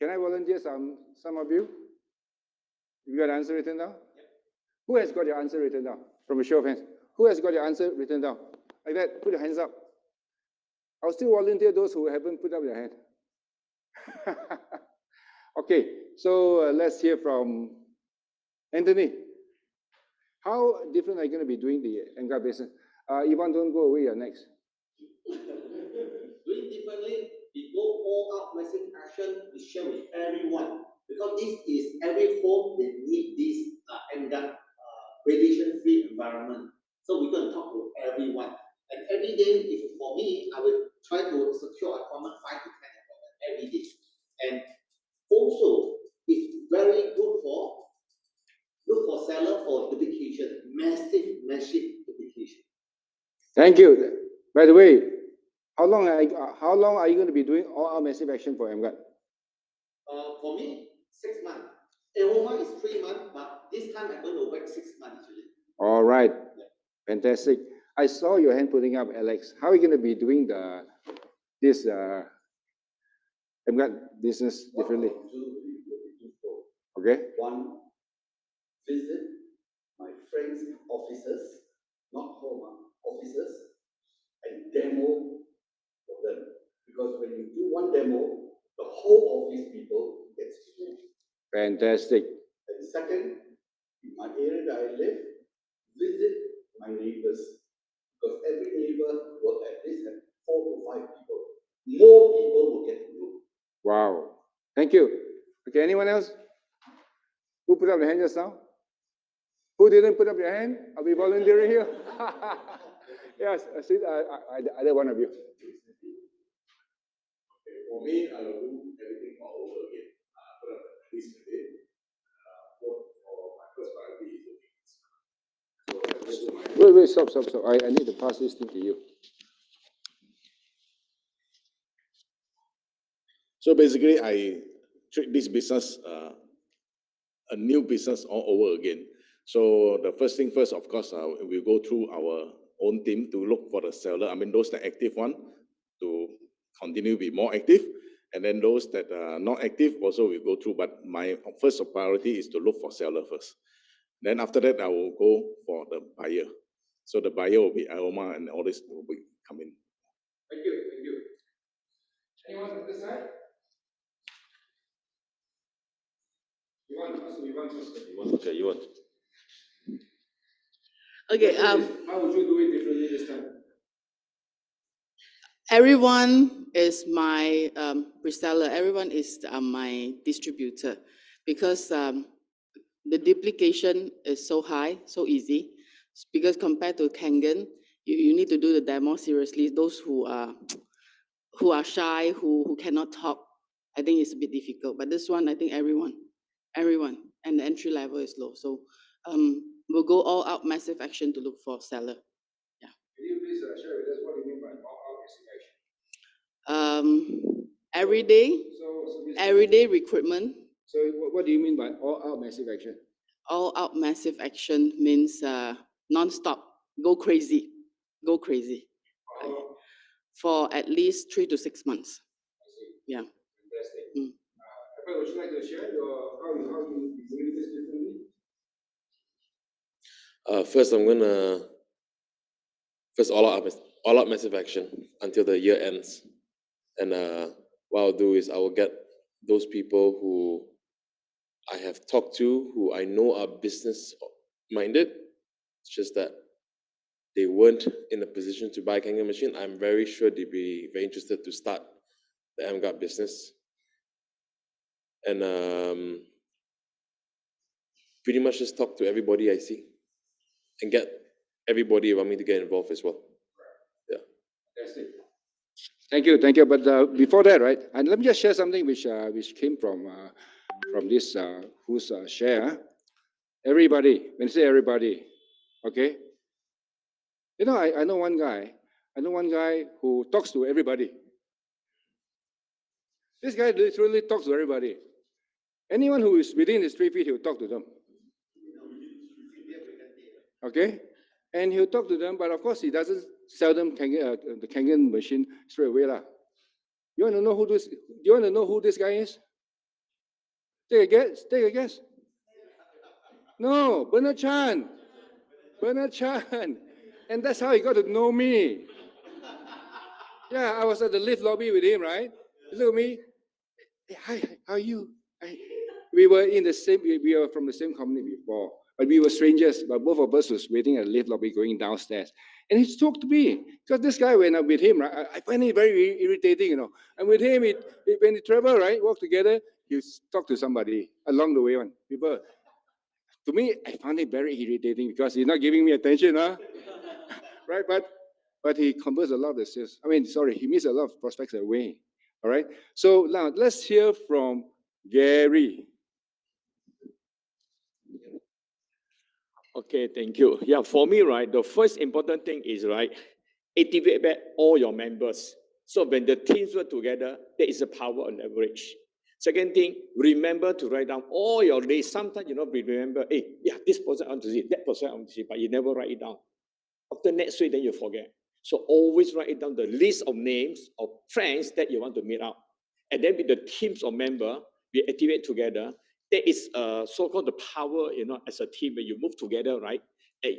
Can I volunteer some of you? You got the answer written down? Yep. Who has got your answer written down? From a show of hands. Who has got your answer written down? Like that, put your hands up. I'll still volunteer those who haven't put up their hand. Okay, so let's hear from Anthony. How different are you going to be doing the EmGuarde business? Ivan, don't go away, you're next. Doing differently, we go all out massive action, we share with everyone. Because this is every home that need this EmGuarde radiation-free environment. So we're going to talk to everyone. And every day, if for me, I will try to secure appointment 5 to 10 appointments every day. And also, it's very good for look for seller for duplication, massive duplication. Thank you. By the way, how long are you going to be doing all our massive action for EmGuarde? For me, 6 months. Aroma is 3 months, but this time I'm going to wait 6 months actually. All right. Yeah. Fantastic. I saw your hand putting up, Alex. How are you going to be doing this EmGuarde business differently? Okay. One, visit my friends' offices, not home, offices, and demo for them. Because when you do one demo, the whole office people gets to know. Fantastic. And second, neighbors, because every neighbor will at least have 4 to 5 people. More people will get to know. Wow. Thank you. Okay, anyone else? Who put up their hand just now? Who didn't put up their hand? Are we volunteering here? Yes, either one of you. For me, I will do everything all over again. Put up at least a day. For my first priority is looking. Wait, stop. I need to pass this thing to you. So basically, I treat this business a new business all over again. So the first thing first, of course, we go through our own team to look for the seller. I mean, those that active one to continue to be more active, and then those that are not active also we go through. But my first priority is to look for seller first. Then after that, I will go for the buyer. So the buyer will be Aroma and all this will be coming. Thank you. Anyone on this side? You want first. Okay, you want. Okay. How would you do it differently this time? Everyone is my reseller. Everyone is my distributor, because the duplication is so high, so easy. Because compared to Kangen, you need to do the demo seriously. Those who are shy, who cannot talk, I think it's a bit difficult. But this one, I think everyone, and the entry level is low. So we'll go all out massive action to look for seller. Can you please share with us what you mean by all-out massive action? Everyday recruitment. So what do you mean by all-out massive action? All out massive action means non-stop, go crazy. For at least 3 to 6 months. Yeah. Fantastic. Would you like to share how you doing this differently? First, I'm gonna all out massive action until the year ends, and what I'll do is I will get those people who I have talked to, who I know are business minded. It's just that they weren't in a position to buy a Kangen machine. I'm very sure they'd be very interested to start the EmGuarde business, and pretty much just talk to everybody I see, and get everybody around me to get involved as well. Yeah. Fantastic. Thank you. But before that, right? And let me just share something which came from this who's share. Everybody, when I say everybody, okay. You know, I know one guy. Who talks to everybody. This guy literally talks to everybody. Anyone who is within his 3 feet, he'll talk to them. Okay? And he'll talk to them, but of course he doesn't sell them the Kangen machine straight away. You want to know who this guy is? Take a guess. No, Bernard Chan. And that's how he got to know me. Yeah, I was at the lift lobby with him, right? He looked at me. Hey, hi, how are you? We were from the same company before, but we were strangers. But both of us was waiting at the lift lobby going downstairs. And he talked to me. Because this guy, when I'm with him, right, I find it very irritating, you know. And with him, when we travel, right, walk together, he talk to somebody along the way. People, to me, I find it very irritating because he's not giving me attention, huh? Right, but he converts a lot of sales. He meets a lot of prospects away. All right. So now let's hear from Gary. Okay, thank you. Yeah, for me, right, the first important thing is, right, activate back all your members. So when the teams work together, there is a power and leverage. Second thing, remember to write down all your days. Sometimes you not remember, hey, yeah, this person I want to see, that person I want to see, but you never write it down. After next week, then you forget. So always write it down, the list of names of friends that you want to meet up. And then with the teams of members, we activate together. There is a so-called the power, as a team, when you move together, right?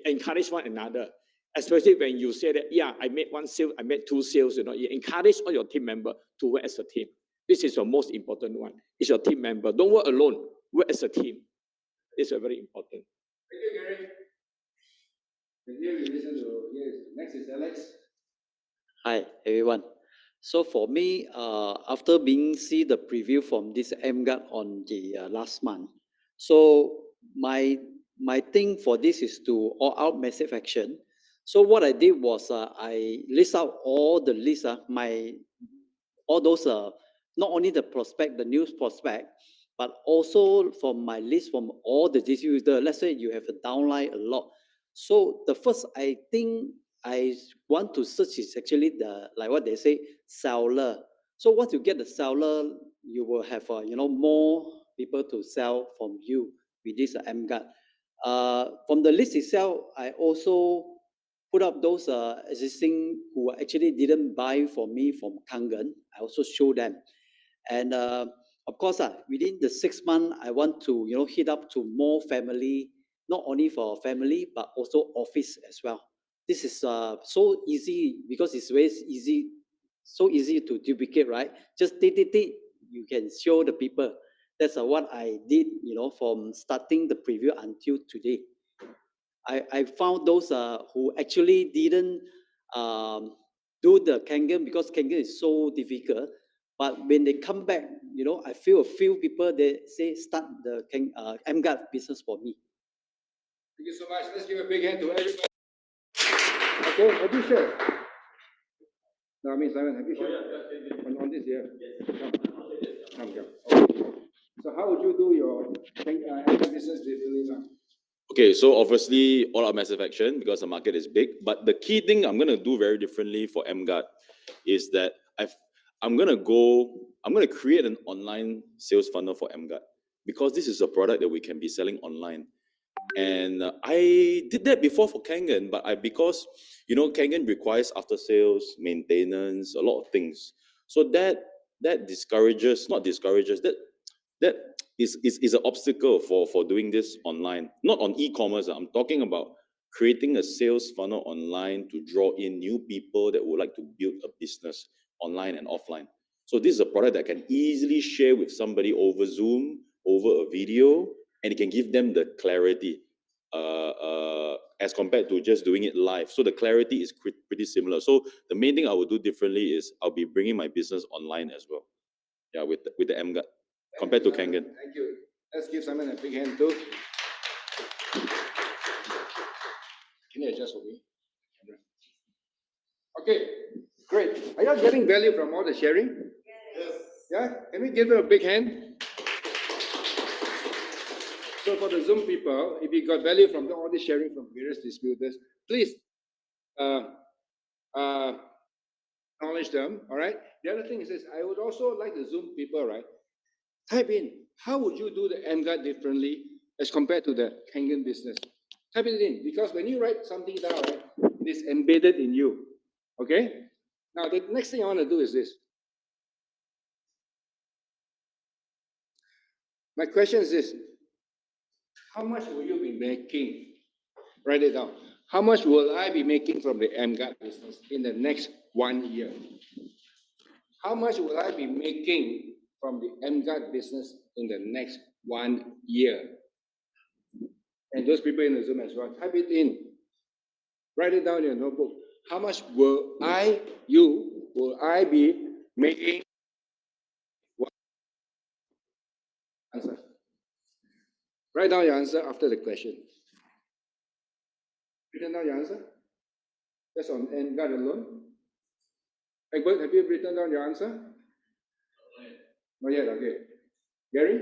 Encourage one another. Especially when you say that, yeah, I made 1 sale, I made 2 sales, you encourage all your team members to work as a team. This is your most important one. It's your team member. Don't work alone. Work as a team. It's very important. Thank you, Gary. And here we listen to, next is Alex. Hi everyone. So for me, after being see the preview from this EmGuarde on the last month, so my thing for this is to all out massive action. So what I did was I list out all the list all those not only the prospect, the news prospect, but also from my list from all the distributors. Let's say you have a downline a lot. So the first I think I want to search is actually the like what they say seller. So once you get the seller, you will have more people to sell from you with this EmGuarde. From the list itself, I also put up those existing who actually didn't buy from me from Kangen. I also show them, and of course, within the 6 months, I want to hit up to more family, not only for family but also office as well. This is so easy because it's very easy, so easy to duplicate, right? Just tick, you can show the people. That's what I did, from starting the preview until today. I found those who actually didn't do the Kangen because Kangen is so difficult. But when they come back, I feel a few people they say start the EmGuarde business for me. Thank you so much. Let's give a big hand to everybody. Okay, have you shared? No, I mean Simon, have you shared on this here? Come. Okay. So how would you do your business differently now? Okay, so obviously all out massive action because the market is big. But the key thing I'm gonna do very differently for EmGuarde is that I'm gonna create an online sales funnel for EmGuarde because this is a product that we can be selling online. And I did that before for Kangen, but because Kangen requires after sales maintenance, a lot of things. So that discourages, not discourages, that is an obstacle for doing this online, not on e-commerce. I'm talking about creating a sales funnel online to draw in new people that would like to build a business online and offline. So this is a product that I can easily share with somebody over Zoom, over a video, and it can give them the clarity as compared to just doing it live. So the clarity is pretty similar. So the main thing I will do differently is I'll be bringing my business online as well. Yeah, with the EmGuarde compared to Kangen. Thank you. Let's give Simon a big hand too. Can you adjust for me? Okay, great. Are you all getting value from all the sharing? Yes. Yeah? Can we give them a big hand? So for the Zoom people, if you got value from all this sharing from various distributors, please acknowledge them, all right? The other thing is this, I would also like the Zoom people, right? Type in, how would you do the EmGuarde differently as compared to the Kangen business? Type it in, because when you write something down, right, it is embedded in you, okay? Now, the next thing I want to do is this. My question is this, how much will you be making? Write it down. How much will I be making from the EmGuarde business in the next 1 year? How much will I be making from the EmGuarde business in the next 1 year? And those people in the Zoom as well, type it in. Write it down in your notebook. How much will I be making? Answer. Write down your answer after the question. Written down your answer? That's on EmGuarde alone. Egbert, have you written down your answer? Not yet, okay. Gary,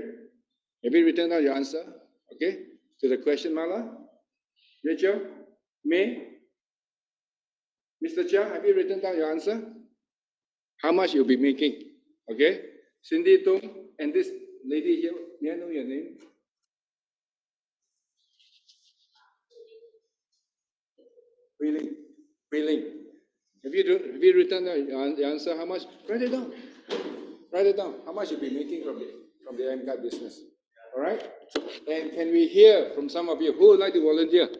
have you written down your answer? Okay. To the question, Mala? Rachel? May? Mr. Chia, have you written down your answer? How much you'll be making? Okay. Cindy Tung and this lady here, may I know your name? Really? Have you written down your answer? How much? Write it down. Write it down. How much you'll be making from the EmGuarde business? All right. And can we hear from some of you who would like to volunteer?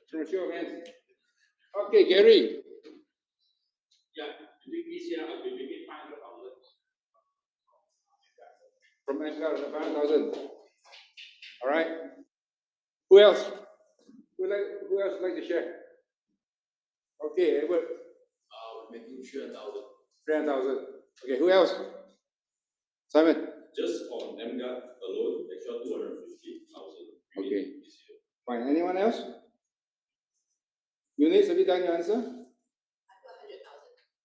From a show of hands. Okay, Gary. Yeah, this year I'll be making 500,000. From EmGuarde, 500,000. All right. Who else? Who else would like to share? Okay, Edward. Making 300,000. 300,000. Okay, who else? Simon. Just on EmGuarde alone, extra 250,000. Okay. Fine. Anyone else? Eunice, have you done your answer?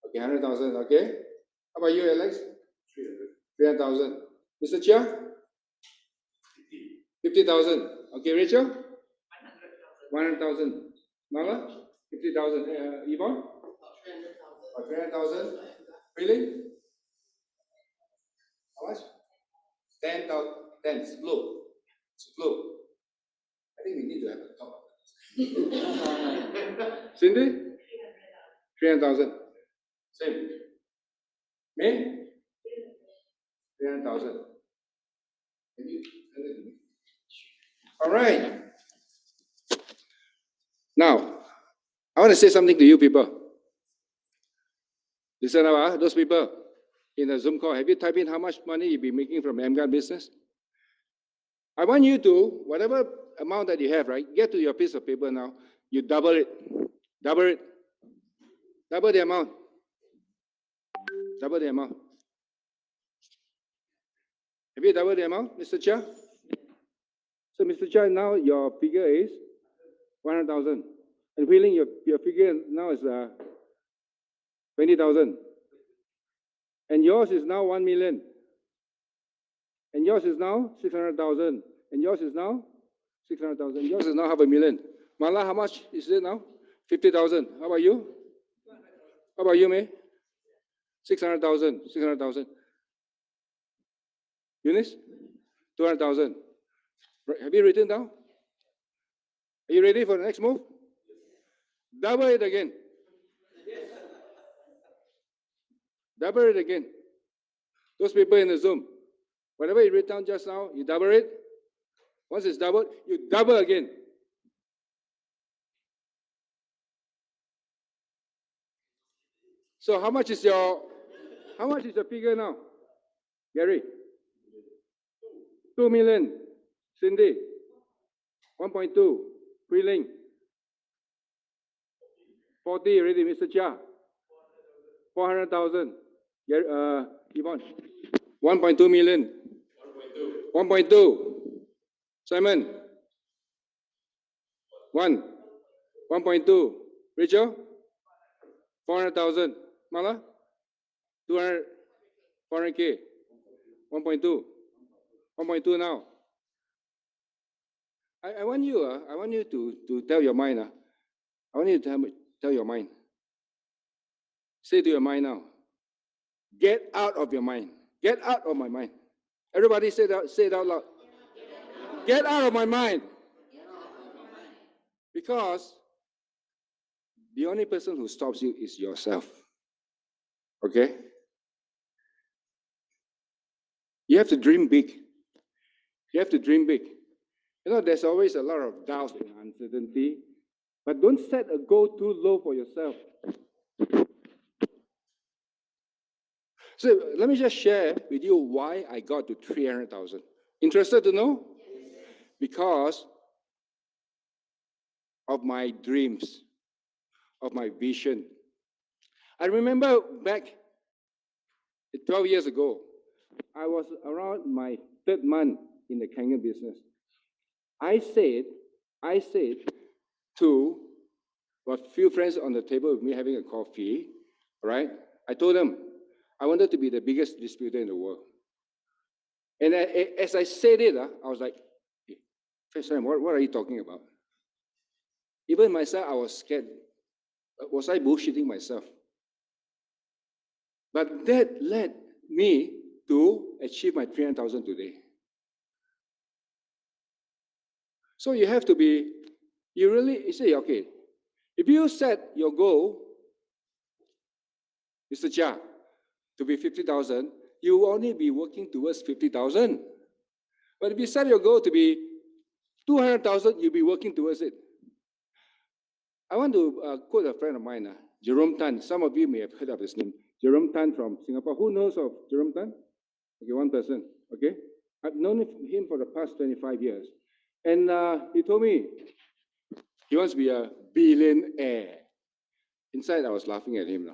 Okay, 100,000. Okay. How about you, Alex? 300,000. Mr. Chia? 50,000. Okay, Rachel? 100,000. Nala? 50,000. Yvonne? 300,000. Really? How much? 10,000. 10. It's low. It's low. I think we need to have a talk. Cindy? 300,000. Same. Me? 300,000. All right. Now, I want to say something to you people. Listen up, those people in the Zoom call. Have you typed in how much money you'll be making from EmGuarde business? I want you to, whatever amount that you have, right, get to your piece of paper now. You double it. Double it. Double the amount. Double the amount. Have you doubled the amount, Mr. Chia? So, Mr. Chia, now your figure is 100,000. And Wheeling, your figure now is 20,000. And yours is now 1 million. And yours is now 600,000. And yours is now 600,000. Yours is now 500,000. Mala, how much is it now? 50,000. How about you? How about you, May? 600,000. 600,000. Eunice? 200,000. Have you written down? Are you ready for the next move? Double it again. Double it again. Those people in the Zoom, whatever you wrote down just now, you double it. Once it's doubled, you double again. So how much is your figure now? Gary? 2 million. Cindy? 1.2. Freeling? 40 already, Mr. Chia? 400,000. Yvonne? 1.2 million. 1.2. Simon? 1.2. Rachel? 400,000. Mala? 200, 400K. 1.2. 1.2 now. I want you to tell your mind. I want you to tell your mind. Say to your mind now. Get out of your mind. Get out of my mind. Everybody say it out loud. Get out of my mind. Because the only person who stops you is yourself. Okay? You have to dream big. You have to dream big. You know, there's always a lot of doubt and uncertainty, but don't set a goal too low for yourself. So let me just share with you why I got to 300,000. Interested to know? Because of my dreams, of my vision. I remember back 12 years ago, I was around my third month in the Kangen business. I said to a few friends on the table with me having a coffee, right? I told them I wanted to be the biggest distributor in the world. And as I said it, I was like, hey, Sam, what are you talking about? Even myself, I was scared. Was I bullshitting myself? But that led me to achieve my 300,000 today. So you have to be, you say, okay, if you set your goal, Mr. Chia, to be 50,000, you will only be working towards 50,000. But if you set your goal to be 200,000, you'll be working towards it. I want to quote a friend of mine, Jerome Tan. Some of you may have heard of his name. Jerome Tan from Singapore. Who knows of Jerome Tan? Okay, one person. Okay, I've known him for the past 25 years. And he told me he wants to be a billionaire. Inside, I was laughing at him.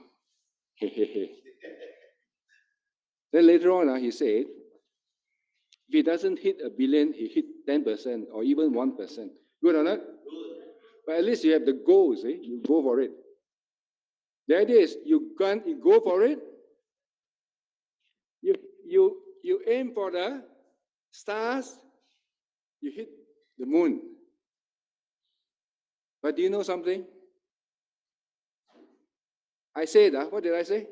Then later on, he said, if he doesn't hit a billion, he hit 10% or even 1%. Good or not? But at least you have the goal, see? You go for it. The idea is you go for it. You aim for the stars, you hit the moon. But do you know something? I said, what did I say?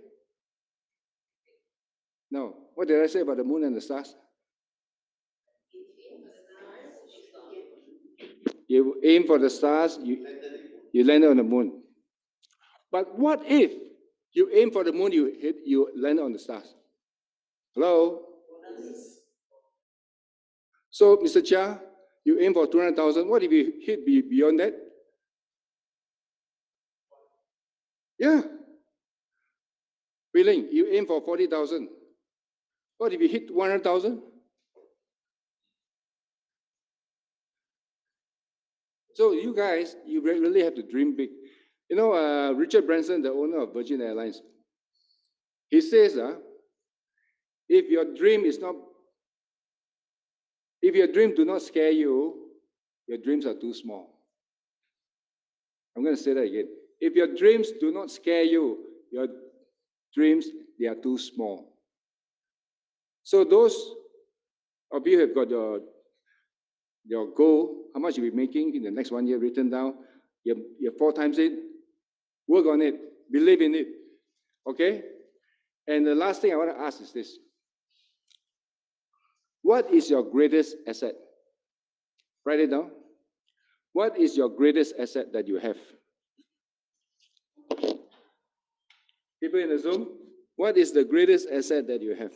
No. What did I say about the moon and the stars? You aim for the stars, you land on the moon. But what if you aim for the moon, you land on the stars? Hello? So, Mr. Chia, you aim for 200,000. What if you hit beyond that? Yeah. Willing, you aim for 40,000. What if you hit 100,000? So you guys, you really have to dream big. You know, Richard Branson, the owner of Virgin Airlines, he says, if your dream do not scare you, your dreams are too small. I'm going to say that again. If your dreams do not scare you, your dreams, they are too small. So those of you who have got your goal, how much you'll be making in the next 1 year written down, you 4 times it, work on it, believe in it, okay? And the last thing I want to ask is this. What is your greatest asset? Write it down. What is your greatest asset that you have? People in the Zoom, what is the greatest asset that you have?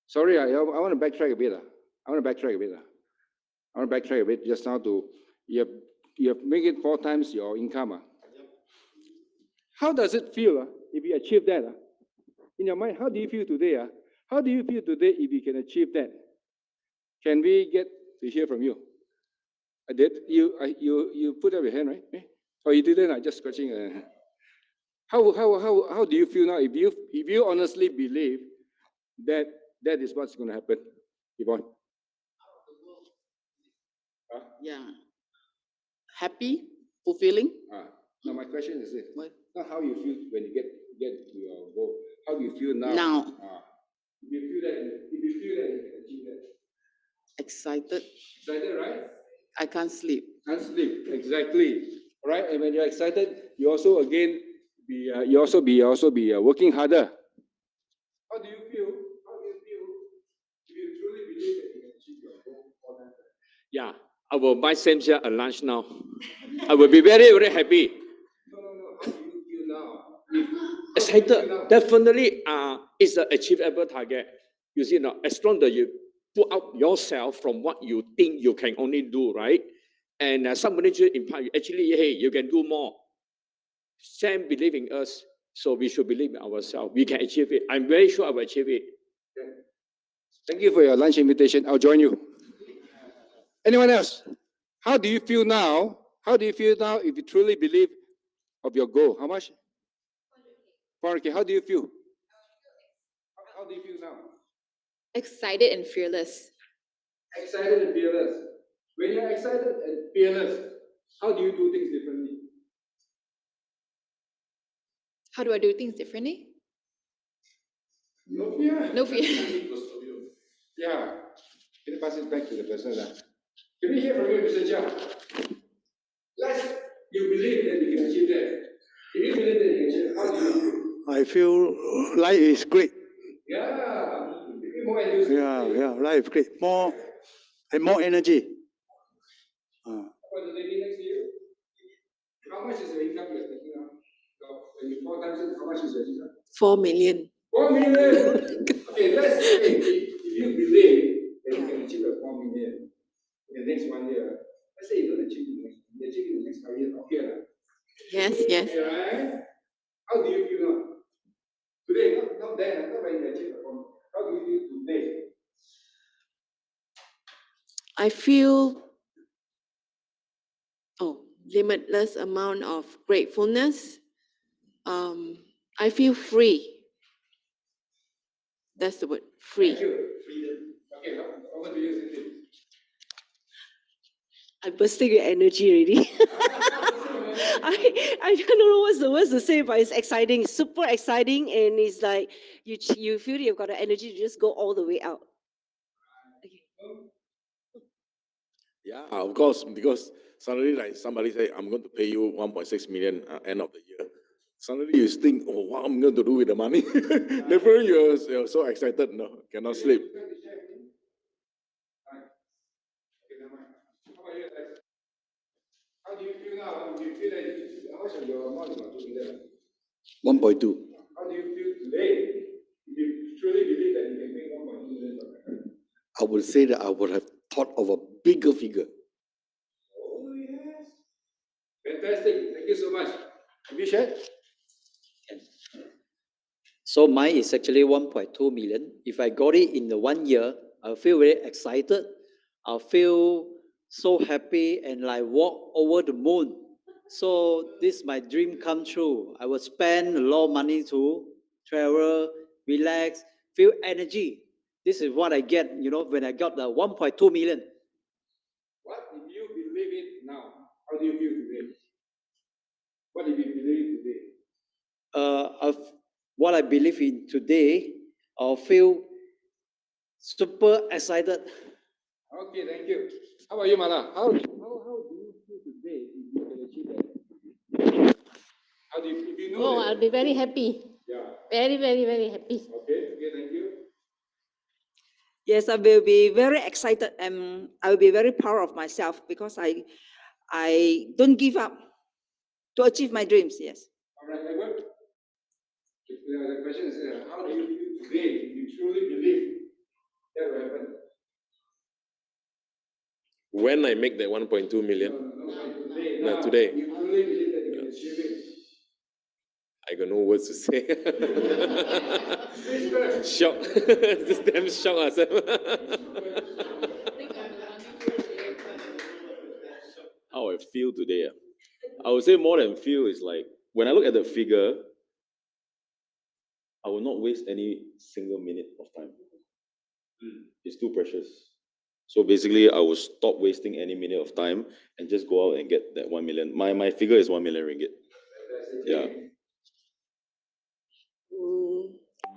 Sorry, I want to backtrack a bit. I want to backtrack a bit just now to, you have made it 4 times your income. How does it feel if you achieve that? In your mind, how do you feel today? How do you feel today if you can achieve that? Can we get to hear from you? I did. You put up your hand, right? Oh, you didn't. I just scratching. How do you feel now? If you honestly believe that is what's going to happen, Yvonne? Yeah. Happy, fulfilling. Now my question is this: not how you feel when you get to your goal. How do you feel now? Now. If you feel that you can achieve that. Excited. Excited, right? I can't sleep. Can't sleep. Exactly. Right. And when you're excited, you also again be working harder. How do you feel? If you truly believe that you can achieve your goal? Yeah, I will buy Sam a lunch now. I will be very, very happy. No. How do you feel now? Excited. Definitely, it's an achievable target. You see now, as long as you put out yourself from what you think you can only do, right? And somebody should empower you. Actually, hey, you can do more. Sam believe in us, so we should believe in ourselves. We can achieve it. I'm very sure I will achieve it. Thank you for your lunch invitation. I'll join you. Anyone else? How do you feel now? How do you feel now if you truly believe of your goal? How much? 400K. How do you feel? How do you feel now? Excited and fearless. Excited and fearless. When you're excited and fearless, how do you do things differently? How do I do things differently? No fear. No fear. Yeah. Can you pass it back to the person? Can we hear from you, Mr. Chia? Let's you believe that you can achieve that. If you believe that you can achieve, how do you feel? I feel life is great. Yeah. More enthusiastic. Yeah, life is great. More energy. For the lady next to you, how much is your income you're taking now? So when you 4 times it, how much is your income? 4 million. 4 million. Okay, let's say if you believe that you can achieve a 4 million in the next 1 year, let's say you don't achieve it in the next 5 years, okay. Yes. Okay, right? How do you feel now? Today, not then, not when you achieve a 4 million. How do you feel today? I feel limitless amount of gratefulness. I feel free. That's the word, free. Thank you. Freedom. Okay, over to you, Cindy. I'm bursting with energy already. I don't know what's the words to say, but it's exciting, super exciting, and it's like you feel you've got the energy to just go all the way out. Yeah, of course, because suddenly like somebody say, I'm going to pay you 1.6 million end of the year. Suddenly you think, oh, what I'm going to do with the money? Therefore, you're so excited, no, cannot sleep. How do you feel now? Do you feel that how much of your amount you are doing there? 1.2. How do you feel today? Do you truly believe that you can make 1.2 million from that? I would say that I would have thought of a bigger figure. Oh, yes. Fantastic. Thank you so much. Abhishek? So mine is actually 1.2 million. If I got it in the 1 year, I'll feel very excited. I'll feel so happy and like walk over the moon. So this is my dream come true. I will spend a lot of money to travel, relax, feel energy. This is what I get, when I got the 1.2 million. What if you believe it now? How do you feel today? What if you believe today? What I believe in today, I'll feel super excited. Okay, thank you. How about you, Mala? How do you feel today if you can achieve that? How do you if you know Oh, that? I'll be very happy. Yeah. Very, very, very happy. Okay, thank you. Yes, I will be very excited and I will be very proud of myself because I don't give up to achieve my dreams. Yes. All right, Edward. The question is, how do you feel today if you truly believe that will happen? When I make that 1.2 million, Today. no, today. You truly believe that you can achieve it. I got no words to say. Shock. Just damn shock, How I feel today. I would say more than feel is like when I look at the figure, I will not waste any single minute of time. It's too precious. So basically, I will stop wasting any minute of time and just go out and get that 1 million. My figure is 1 million ringgit. Yeah.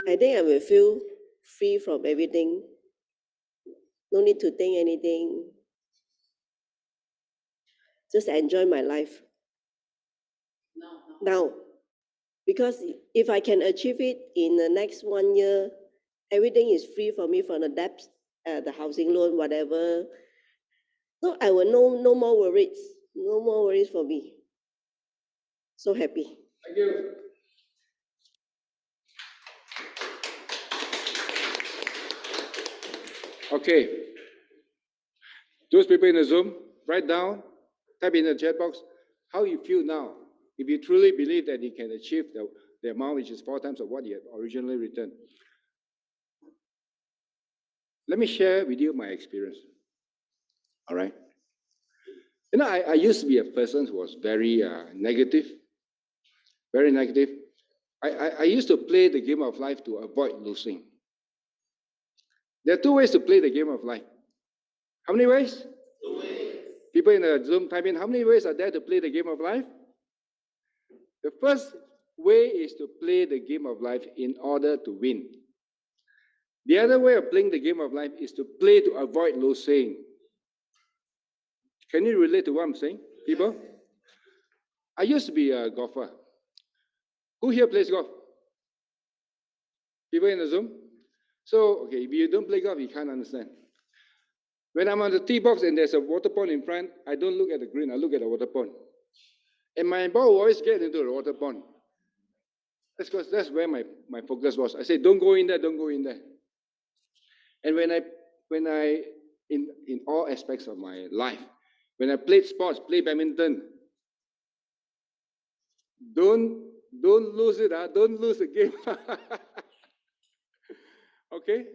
I think I will feel free from everything. No need to think anything. Just enjoy my life. Now. Because if I can achieve it in the next 1 year, everything is free for me from the debts, the housing loan, whatever. So I will no more worries. No more worries for me. So happy. Thank you. Okay. Those people in the Zoom, write down, type in the chat box, how you feel now. If you truly believe that you can achieve the amount which is 4 times of what you have originally written. Let me share with you my experience. All right. I used to be a person who was very negative. Very negative. I used to play the game of life to avoid losing. There are 2 ways to play the game of life. How many ways? 2 ways. People in the Zoom type in, how many ways are there to play the game of life? The first way is to play the game of life in order to win. The other way of playing the game of life is to play to avoid losing. Can you relate to what I'm saying, people? I used to be a golfer. Who here plays golf? People in the Zoom? So, okay, if you don't play golf, you can't understand. When I'm on the tee box and there's a water pond in front, I don't look at the green, I look at the water pond. And my ball will always get into the water pond. That's because that's where my focus was. I said, don't go in there, don't go in there. And when I in all aspects of my life, when I played sports, play badminton, don't lose it, don't lose the game. Okay?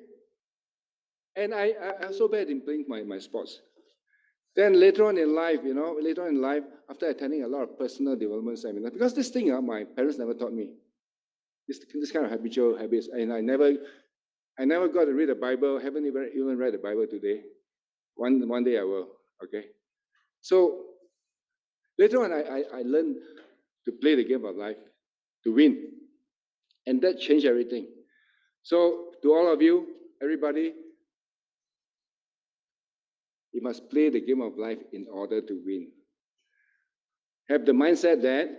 And I'm so bad in playing my sports. Then later on in life, after attending a lot of personal development seminars, because this thing, my parents never taught me this kind of habitual habits, and I never got to read the Bible. Haven't even read the Bible today. One day I will. Okay. So later on, I learned to play the game of life, to win, and that changed everything. So to all of you, everybody, you must play the game of life in order to win. Have the mindset that,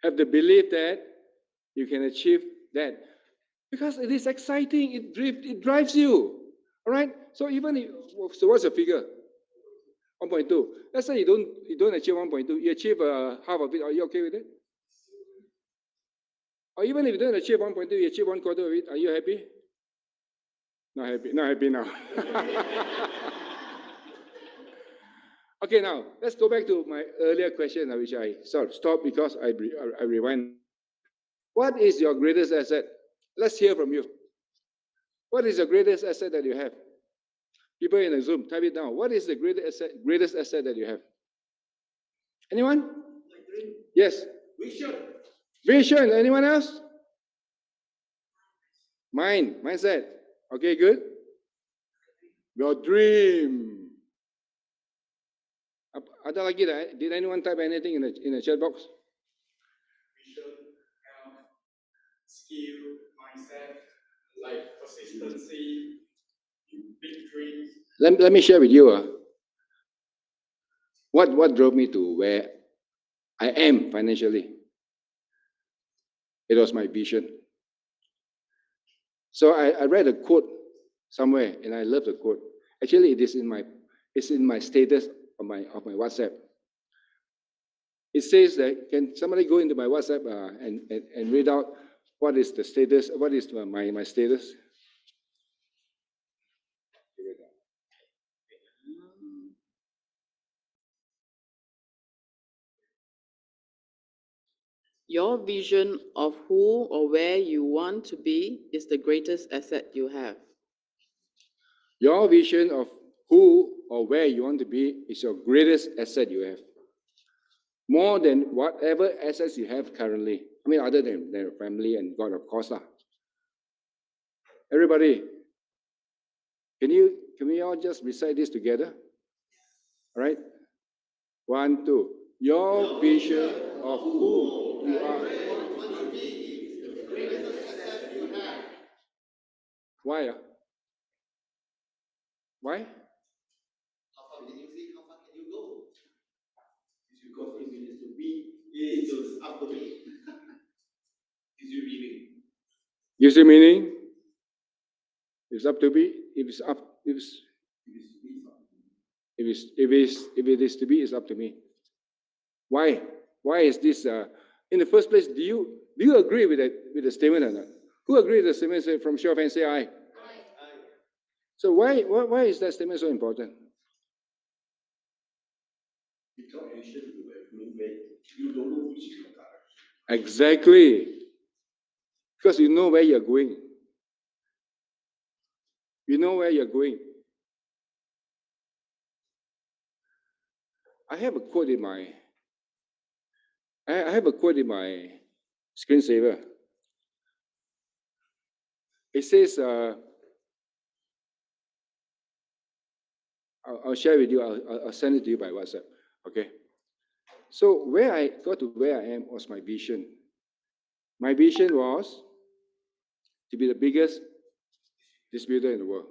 have the belief that you can achieve that. Because it is exciting, it drives you. All right? So so what's the figure? 1.2. Let's say you don't achieve 1.2, you achieve half of it. Are you okay with it? Or even if you don't achieve 1.2, you achieve one quarter of it. Are you happy? Not happy. Not happy now. Okay, now let's go back to my earlier question, which I sort of stopped because I rewind. What is your greatest asset? Let's hear from you. What is the greatest asset that you have? People in the Zoom, type it down. What is the greatest asset that you have? Anyone? Yes. Vision. Vision. Anyone else? Mindset. Okay, good. Your dream. Ada lagi tak? Did anyone type anything in the chat box? Vision, health, skill, mindset, like consistency, big dreams. Let me share with you. What drove me to where I am financially? It was my vision. So I read a quote somewhere, and I love the quote. Actually, it's in my status of my WhatsApp. It says that, can somebody go into my WhatsApp and read out what is the status? What is my status? Your vision of who or where you want to be is the greatest asset you have. Your vision of who or where you want to be is your greatest asset you have. More than whatever assets you have currently. I mean, other than your family and God, of course. Everybody, can we all just recite this together? All right? 1, 2. Your vision of who you are. Why? Why? How far can you see? How far can you go? Because if it is to be, it is up to me. Gives you meaning. Gives you meaning? It's up to be. If it is to be, it's up to me. Why? Why is this? In the first place, do you agree with the statement or not? Who agrees with the statement? Say, from show of hands, say aye. So why is that statement so important? Without action, you have no way. You don't know which is your direction. Exactly. Because you know where you're going. You know where you're going. I have a quote in my screensaver. It says, I'll share with you. I'll send it to you by WhatsApp. Okay. So where I got to where I am was my vision. My vision was to be the biggest distributor in the world.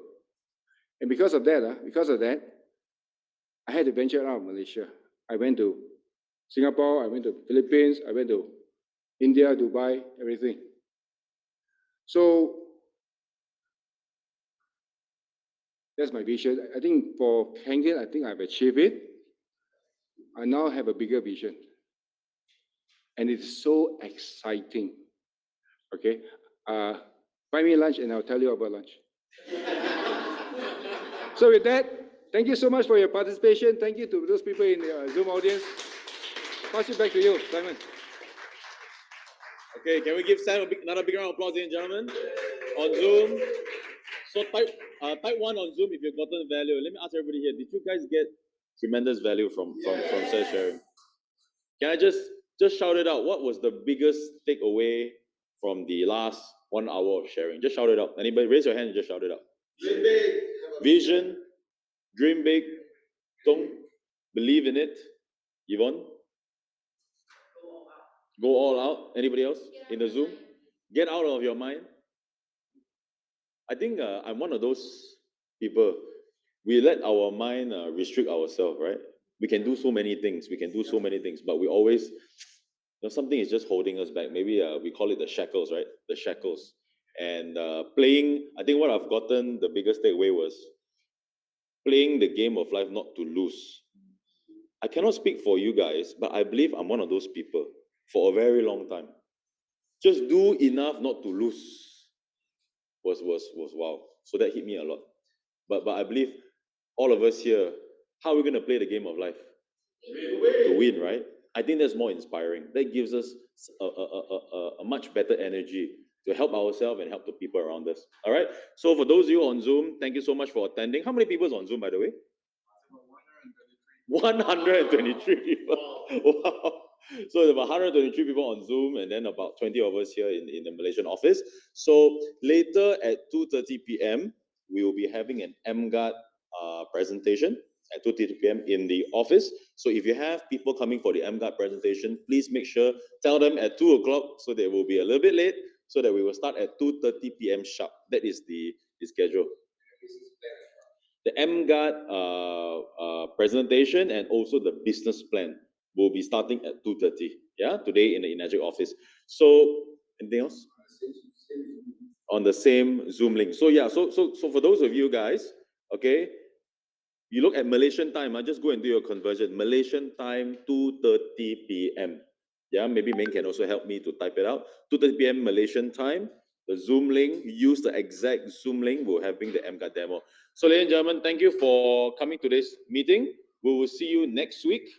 And because of that, I had to venture out of Malaysia. I went to Singapore, I went to Philippines, I went to India, Dubai, everything. So that's my vision. I think for Kangen, I think I've achieved it. I now have a bigger vision. And it's so exciting. Okay? Buy me lunch and I'll tell you about lunch. So with that, thank you so much for your participation. Thank you to those people in the Zoom audience. Pass it back to you, Simon. Okay, can we give Sam another big round of applause, ladies and gentlemen, on Zoom? So type Type 1 on Zoom if you've gotten value. Let me ask everybody here, did you guys get tremendous value from sharing? Can I just shout it out? What was the biggest takeaway from the last 1 hour of sharing? Just shout it out. Anybody raise your hand and just shout it out. Dream big. Vision, dream big, don't believe in it. Yvonne? Go all out. Anybody else in the Zoom? Get out of your mind. I think I'm one of those people. We let our mind restrict ourselves, right? We can do so many things. But we always, something is just holding us back. Maybe we call it the shackles, right? The shackles. And playing, I think what I've gotten, the biggest takeaway was playing the game of life not to lose. I cannot speak for you guys, but I believe I'm one of those people for a very long time. Just do enough not to lose was wow. So that hit me a lot. But I believe all of us here, how are we going to play the game of life? To win, right? I think that's more inspiring. That gives us a much better energy to help ourselves and help the people around us. All right. So for those of you on Zoom, thank you so much for attending. How many people is on Zoom, by the way? 123 people. Wow. So there's about 123 people on Zoom and then about 20 of us here in the Malaysian office. So later at 2:30 p.m., we will be having an EmGuarde presentation at 2:30 p.m. in the office. So if you have people coming for the EmGuarde presentation, please make sure, tell them at 2 o'clock so they will be a little bit late so that we will start at 2:30 p.m. sharp. That is the schedule. The EmGuarde presentation and also the business plan will be starting at 2:30. Yeah, today in the Enagic office. So anything else? On the same Zoom link. So yeah, so for those of you guys, okay, you look at Malaysian time. Just go and do your conversion. Malaysian time 2:30 p.m. Yeah, maybe Ming can also help me to type it out. 2:30 p.m. Malaysian time. The Zoom link, use the exact Zoom link. We're having the EmGuarde demo. So, ladies and gentlemen, thank you for coming to this meeting. We will see you next week.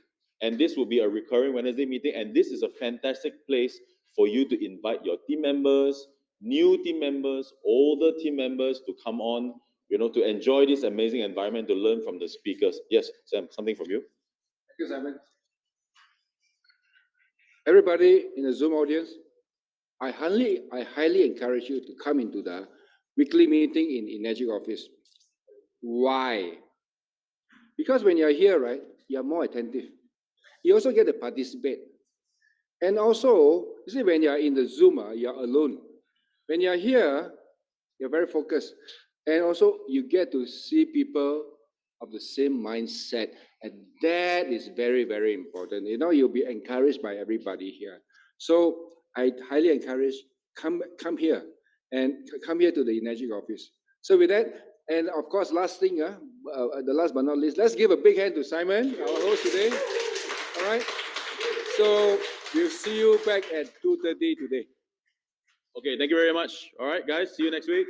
And this will be a recurring Wednesday meeting. And this is a fantastic place for you to invite your team members, new team members, older team members to come on, to enjoy this amazing environment, to learn from the speakers. Yes, Sam, something from you? Thank you, Simon. Everybody in the Zoom audience, I highly encourage you to come into the weekly meeting in Enagic office. Why? Because when you're here, right, you're more attentive. You also get to participate. And also, you see, when you're in the Zoom, you're alone. When you're here, you're very focused. And also, you get to see people of the same mindset. And that is very, very important. You'll be encouraged by everybody here. So I highly encourage, come here and come here to the Enagic office. So with that, and of course, last thing, the last but not least, let's give a big hand to Simon, our host today. All right. So we'll see you back at 2:30 today. Okay, thank you very much. All right, guys, see you next week.